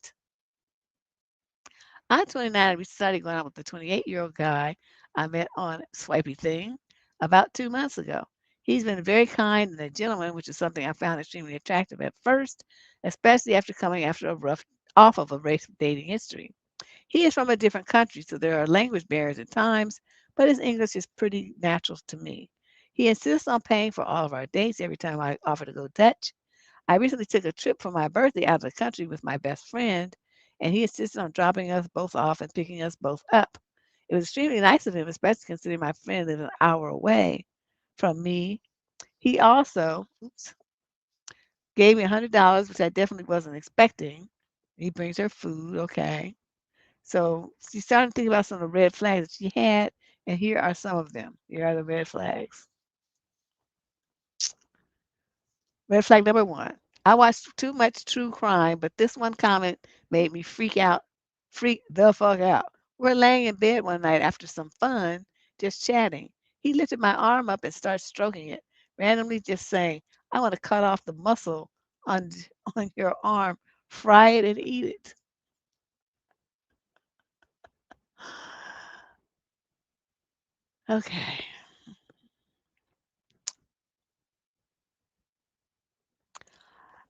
I'm 29 and we started going out with the 28-year-old guy I met on Swipey Thing about 2 months ago. He's been very kind and a gentleman, which is something I found extremely attractive at first, especially after coming after a rough off of a race dating history. He is from a different country, so there are language barriers at times, but his English is pretty natural to me. He insists on paying for all of our dates every time I offer to go Dutch. I recently took a trip for my birthday out of the country with my best friend, and he insisted on dropping us both off and picking us both up. It was extremely nice of him, especially considering my friend lived an hour away from me. He also gave me $100, which I definitely wasn't expecting. He brings her food, okay. So she started thinking about some of the red flags that she had, and here are some of them. Here are the red flags. Red flag number one. I watched too much true crime, but this one comment made me freak the fuck out. We're laying in bed one night after some fun, just chatting. He lifted my arm up and started stroking it, randomly just saying, I want to cut off the muscle on, on your arm, fry it and eat it. Okay.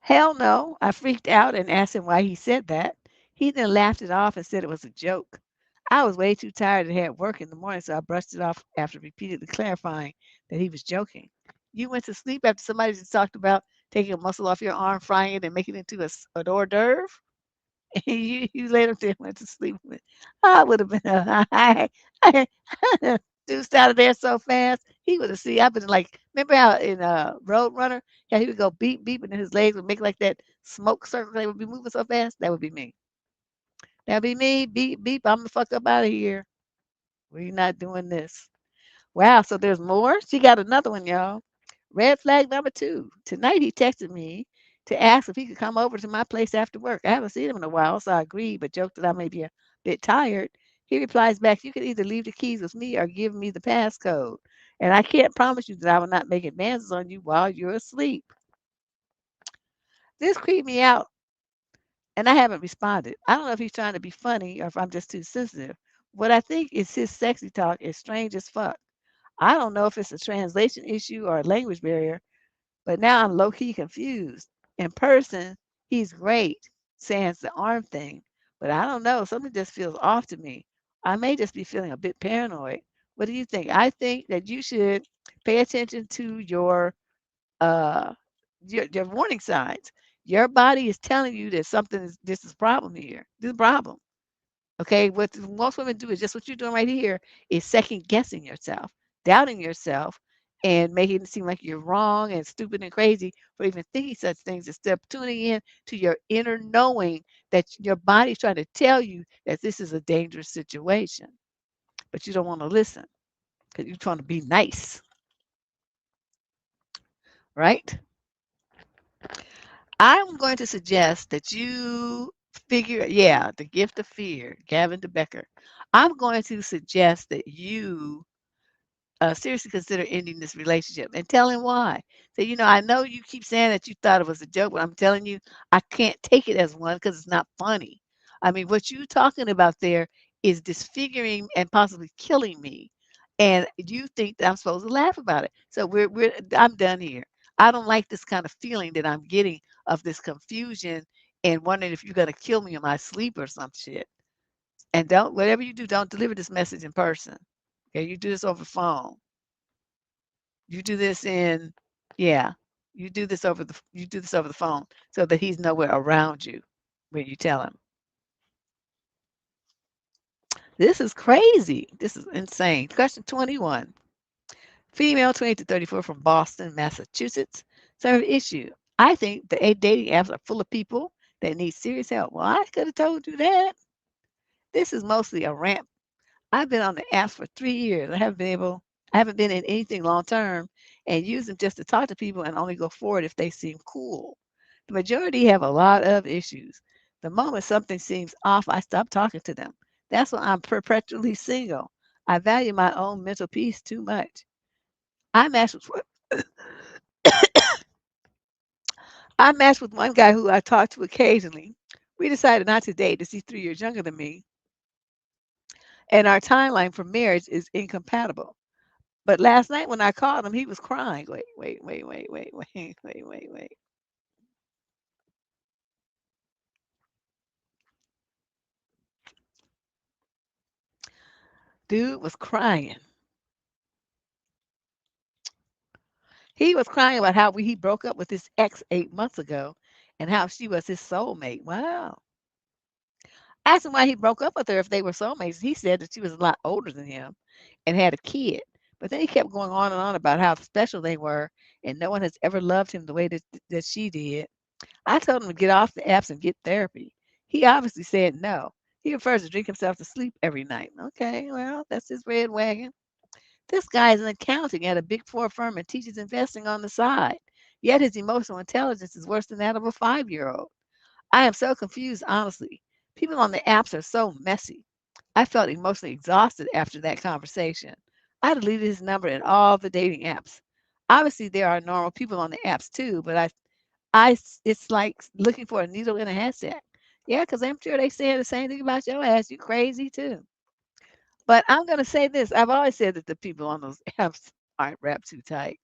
Hell no. I freaked out and asked him why he said that. He then laughed it off and said it was a joke. I was way too tired and had work in the morning, so I brushed it off after repeatedly clarifying that he was joking. You went to sleep after somebody just talked about taking a muscle off your arm, frying it, and making it into an hors d'oeuvre? And you later then went to sleep with. I would have been I deuced out of there so fast. He would have seen. I've been like, remember how in Road Runner, yeah, he would go beep beep, and then his legs would make like that smoke circle. They would be moving so fast. That would be me. That'd be me. Beep beep. I'm the fuck up out of here. We're not doing this. Wow, so there's more? She got another one, y'all. Red flag number two. Tonight he texted me to ask if he could come over to my place after work. I haven't seen him in a while, so I agreed, but joked that I may be a bit tired. He replies back, you can either leave the keys with me or give me the passcode. And I can't promise you that I will not make advances on you while you're asleep. This creeped me out, and I haven't responded. I don't know if he's trying to be funny or if I'm just too sensitive. What I think is his sexy talk is strange as fuck. I don't know if it's a translation issue or a language barrier, but now I'm low key confused. In person, he's great, sans the arm thing, but I don't know. Something just feels off to me. I may just be feeling a bit paranoid. What do you think? I think that you should pay attention to uh your warning signs. Your body is telling you that something is this is a problem here. This is a problem. Okay, what most women do is just what you're doing right here is second guessing yourself, doubting yourself, and making it seem like you're wrong and stupid and crazy for even thinking such things instead of tuning in to your inner knowing that your body's trying to tell you that this is a dangerous situation, but you don't want to listen because you're trying to be nice, right? I'm going to suggest that you Yeah, the gift of fear, Gavin DeBecker. I'm going to suggest that you seriously consider ending this relationship and tell him why. Say, I know you keep saying that you thought it was a joke, but I'm telling you, I can't take it as one because it's not funny. I mean, what you're talking about there is disfiguring and possibly killing me. And you think that I'm supposed to laugh about it. So I'm done here. I don't like this kind of feeling that I'm getting of this confusion and wondering if you're going to kill me in my sleep or some shit. And whatever you do, don't deliver this message in person. Okay, you do this over the phone. You do this in yeah, you do this over the phone so that he's nowhere around you when you tell him. This is crazy. This is insane. Question 21. Female 20 to 34 from Boston, Massachusetts. Serve issue. I think the dating apps are full of people that need serious help. Well, I could have told you that. This is mostly a rant. I've been on the apps for 3 years. I haven't been in anything long term and use them just to talk to people and only go forward if they seem cool. The majority have a lot of issues. The moment something seems off, I stop talking to them. That's why I'm perpetually single. I value my own mental peace too much. I matched with I matched with one guy who I talk to occasionally. We decided not to date as he's 3 years younger than me, and our timeline for marriage is incompatible. But last night when I called him, he was crying. Wait. Dude was crying. He was crying about how he broke up with his ex 8 months ago and how she was his soulmate. Wow. I asked him why he broke up with her if they were soulmates. He said that she was a lot older than him and had a kid. But then he kept going on and on about how special they were and no one has ever loved him the way that she did. I told him to get off the apps and get therapy. He obviously said no. He prefers to drink himself to sleep every night. Okay, well, that's his red wagon. This guy is in accounting at a big four firm and teaches investing on the side. Yet his emotional intelligence is worse than that of a 5-year old. I am so confused, honestly. People on the apps are so messy. I felt emotionally exhausted after that conversation. I deleted his number and all the dating apps. Obviously, there are normal people on the apps too, but it's like looking for a needle in a haystack. Yeah, because I'm sure they saying the same thing about your ass. You crazy too. But I'm gonna say this. I've always said that the people on those apps aren't wrapped too tight.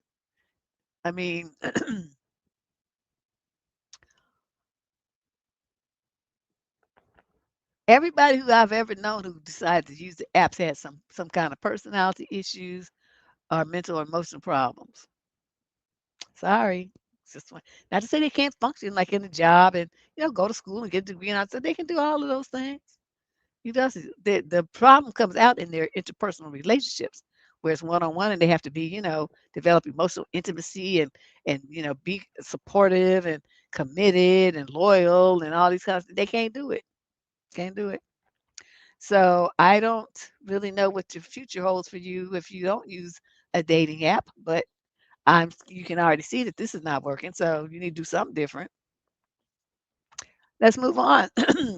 I mean, everybody who I've ever known who decided to use the apps had some kind of personality issues or mental or emotional problems. Sorry. It's just not to say they can't function like in a job and go to school and get a degree and all, so they can do all of those things. He does it. The problem comes out in their interpersonal relationships, where it's one on one, and they have to be, develop emotional intimacy and be supportive and committed and loyal and all these kinds. They can't do it. Can't do it. So I don't really know what your future holds for you if you don't use a dating app, but you can already see that this is not working. So you need to do something different. Let's move on.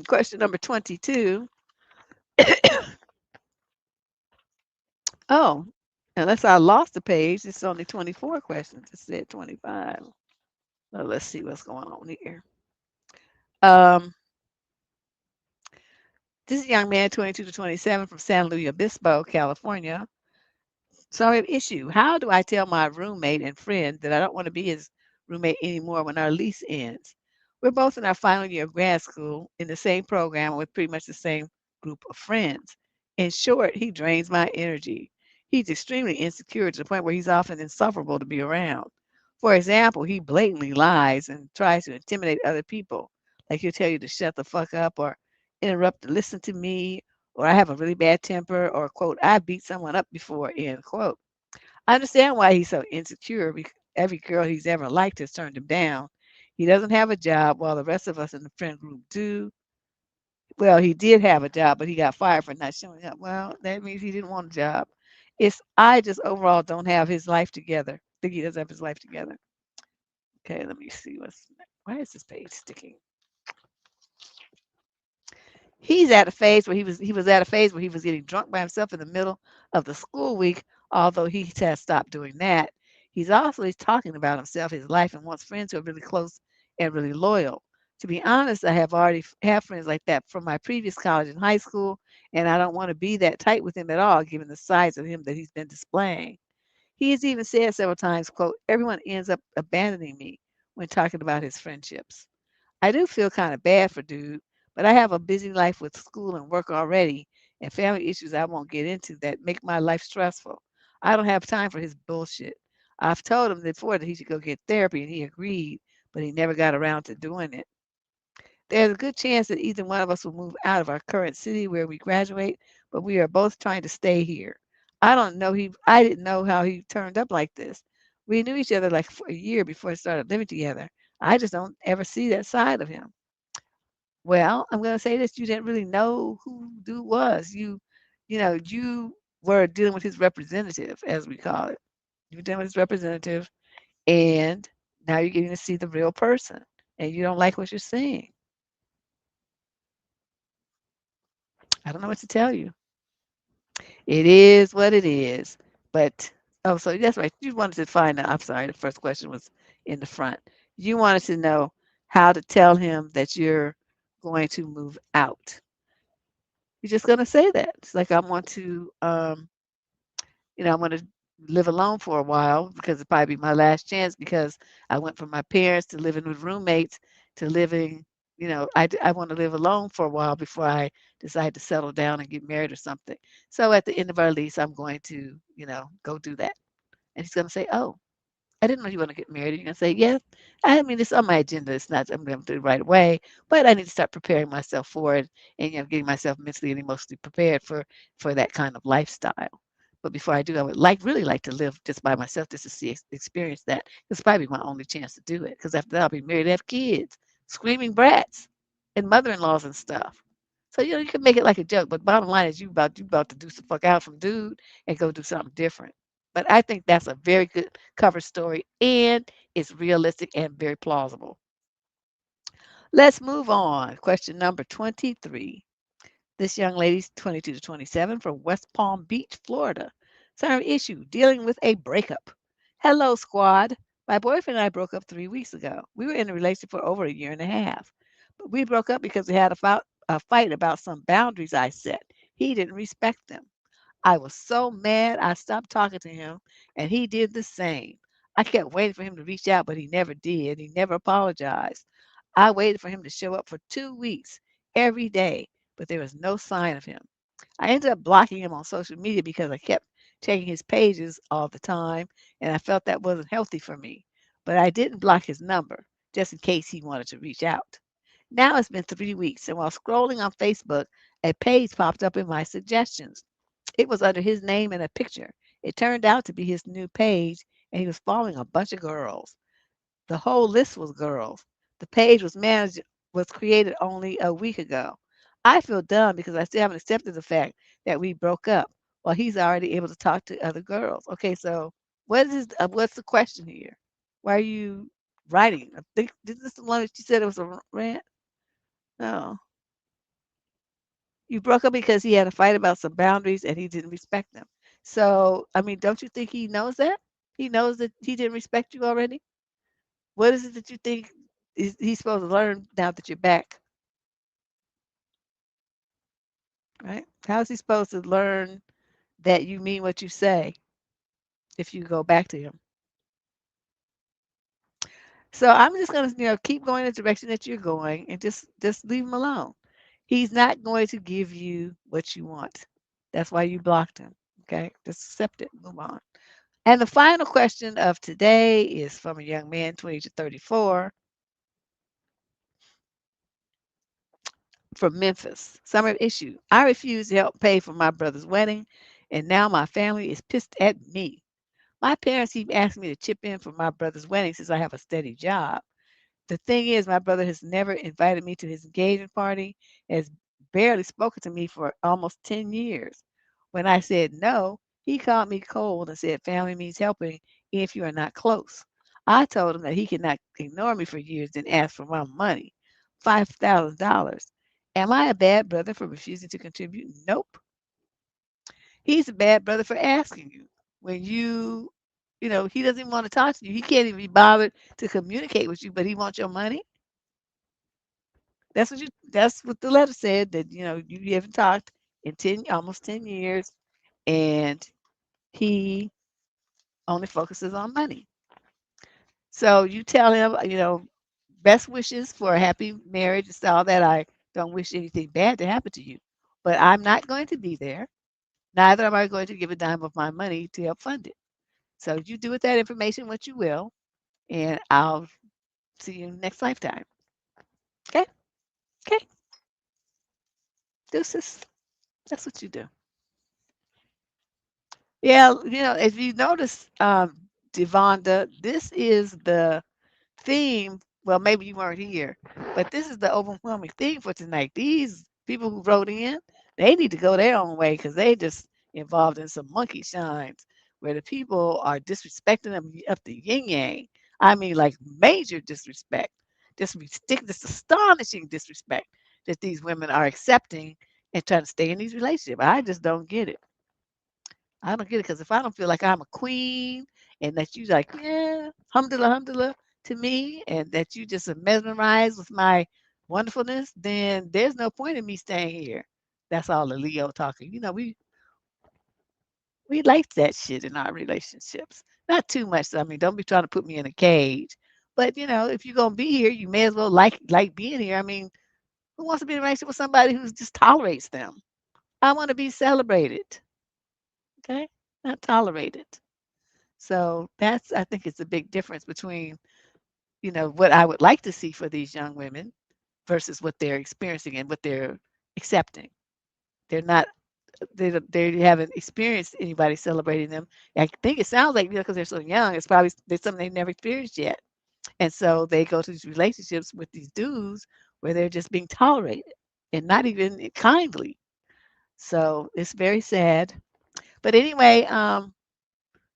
Question number 22. Oh, unless I lost the page, it's only 24 questions. It said 25. Well, let's see what's going on here. Um, this is a young man, 22 to 27, from San Luis Obispo, California. So I have an issue. How do I tell my roommate and friend that I don't want to be his roommate anymore when our lease ends? We're both in our final year of grad school in the same program with pretty much the same group of friends. In short, he drains my energy. He's extremely insecure to the point where he's often insufferable to be around. For example, he blatantly lies and tries to intimidate other people. Like he'll tell you to shut the fuck up or interrupt to listen to me, or I have a really bad temper, or quote, I beat someone up before, end quote. I understand why he's so insecure because every girl he's ever liked has turned him down. He doesn't have a job while the rest of us in the friend group do. Well, he did have a job, but he got fired for not showing up. Well, that means he didn't want a job. I just overall don't have his life together. Think he doesn't have his life together. Okay, let me see why is this page sticking? He was at a phase where he was getting drunk by himself in the middle of the school week, although he has stopped doing that. He's talking about himself, his life, and wants friends who are really close and really loyal. To be honest, I have already have friends like that from my previous college and high school, and I don't want to be that tight with him at all, given the size of him that he's been displaying. He has even said several times, quote, everyone ends up abandoning me when talking about his friendships. I do feel kind of bad for dude, but I have a busy life with school and work already and family issues I won't get into that make my life stressful. I don't have time for his bullshit. I've told him before that he should go get therapy and he agreed, but he never got around to doing it. There's a good chance that either one of us will move out of our current city where we graduate, but we are both trying to stay here. I didn't know how he turned up like this. We knew each other like for a year before we started living together. I just don't ever see that side of him. Well, I'm going to say this, you didn't really know who dude was. You were dealing with his representative, as we call it. You were dealing with his representative, and now you're getting to see the real person, and you don't like what you're seeing. I don't know what to tell you. It is what it is. But oh, so that's right. You wanted to find out. I'm sorry, the first question was in the front. You wanted to know how to tell him that you're going to move out. You're just gonna say that. It's like I want to, I'm gonna live alone for a while because it'll probably be my last chance because I went from my parents to living with roommates to living, I want to live alone for a while before I decide to settle down and get married or something. So at the end of our lease, I'm going to, go do that. And he's gonna say, oh, I didn't know you want to get married. You're gonna say, yes. I mean, it's on my agenda. It's not. I'm going to do it right away, but I need to start preparing myself for it, and getting myself mentally and emotionally prepared for that kind of lifestyle. But before I do, I would really like to live just by myself, just to see experience that. It's probably my only chance to do it. Because after that, I'll be married, have kids, screaming brats, and mother-in-laws and stuff. So you can make it like a joke, but bottom line is you about to do some fuck out from dude and go do something different. But I think that's a very good cover story, and it's realistic and very plausible. Let's move on. Question number 23. This young lady's 22 to 27 from West Palm Beach, Florida. Term issue, dealing with a breakup. Hello, squad. My boyfriend and I broke up 3 weeks ago. We were in a relationship for over a year and a half. But we broke up because we had a fight about some boundaries I set. He didn't respect them. I was so mad I stopped talking to him, and he did the same. I kept waiting for him to reach out, but he never did. He never apologized. I waited for him to show up for 2 weeks every day, but there was no sign of him. I ended up blocking him on social media because I kept checking his pages all the time, and I felt that wasn't healthy for me. But I didn't block his number, just in case he wanted to reach out. Now it's been 3 weeks, and while scrolling on Facebook, a page popped up in my suggestions. It was under his name and a picture. It turned out to be his new page, and he was following a bunch of girls. The whole list was girls. The page was created only a week ago. I feel dumb because I still haven't accepted the fact that we broke up while he's already able to talk to other girls. Okay, so what's the question here? Why are you writing? I think this the one that you said it was a rant? No. You broke up because he had a fight about some boundaries and he didn't respect them. So, I mean, don't you think he knows that? He knows that he didn't respect you already? What is it that you think he's supposed to learn now that you're back, right? How is he supposed to learn that you mean what you say if you go back to him? So I'm just gonna, keep going the direction that you're going and just leave him alone. He's not going to give you what you want. That's why you blocked him. Okay? Just accept it. Move on. And the final question of today is from a young man, 20 to 34, from Memphis. Summer issue. I refused to help pay for my brother's wedding, and now my family is pissed at me. My parents keep asking me to chip in for my brother's wedding since I have a steady job. The thing is, my brother has never invited me to his engagement party, has barely spoken to me for almost 10 years. When I said no, he called me cold and said family means helping if you are not close. I told him that he could not ignore me for years, then ask for my money, $5,000. Am I a bad brother for refusing to contribute? Nope. He's a bad brother for asking you. When he doesn't even want to talk to you. He can't even be bothered to communicate with you, but he wants your money. That's what the letter said, that you haven't talked in almost 10 years, and he only focuses on money. So you tell him, best wishes for a happy marriage and all that. I don't wish anything bad to happen to you, but I'm not going to be there. Neither am I going to give a dime of my money to help fund it. So you do with that information what you will, and I'll see you next lifetime. Okay? Okay. Deuces. That's what you do. Yeah, if you notice, Devonda, this is the theme. Well, maybe you weren't here, but this is the overwhelming theme for tonight. These people who wrote in, they need to go their own way because they just involved in some monkey shines where the people are disrespecting them up the yin yang. I mean, like major disrespect, this astonishing disrespect that these women are accepting and trying to stay in these relationships. I just don't get it. I don't get it because if I don't feel like I'm a queen and that you like, yeah, alhamdulillah, alhamdulillah to me, and that you just are mesmerized with my wonderfulness, then there's no point in me staying here. That's all the Leo talking. We like that shit in our relationships. Not too much. I mean, don't be trying to put me in a cage. But if you're gonna be here, you may as well like being here. I mean, who wants to be in a relationship with somebody who just tolerates them? I want to be celebrated. Okay, not tolerated. So I think it's a big difference between, what I would like to see for these young women versus what they're experiencing and what they're accepting. They're not, they haven't experienced anybody celebrating them. I think it sounds like, because they're so young, it's probably there's something they've never experienced yet. And so they go to these relationships with these dudes where they're just being tolerated and not even kindly. So it's very sad. But anyway,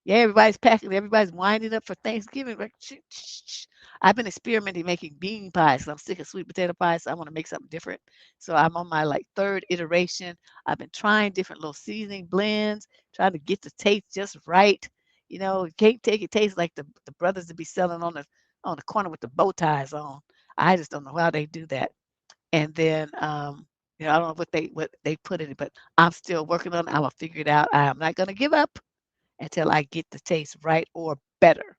yeah, everybody's packing, everybody's winding up for Thanksgiving. Like, I've been experimenting making bean pies. 'Cause I'm sick of sweet potato pie, so I want to make something different. So I'm on my like third iteration. I've been trying different little seasoning blends, trying to get the taste just right. You can't take it taste like the brothers that be selling on the corner with the bow ties on. I just don't know how they do that. And then I don't know what they put in it, but I'm still working on it. I'm gonna figure it out. I'm not gonna give up until I get the taste right or better.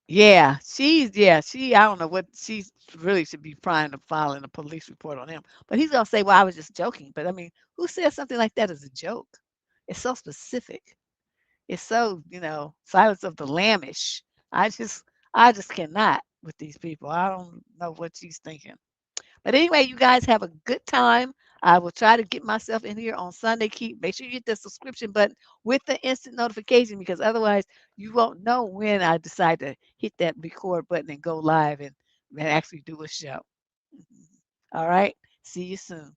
I don't know what she really should be trying to filing a police report on him. But he's gonna say, well, I was just joking. But I mean, who says something like that as a joke? It's so specific. It's so, silence of the lambish. I just I just cannot with these people. I don't know what she's thinking. But anyway, you guys have a good time. I will try to get myself in here on Sunday. Make sure you hit the subscription button with the instant notification because otherwise you won't know when I decide to hit that record button and go live and actually do a show. All right. See you soon.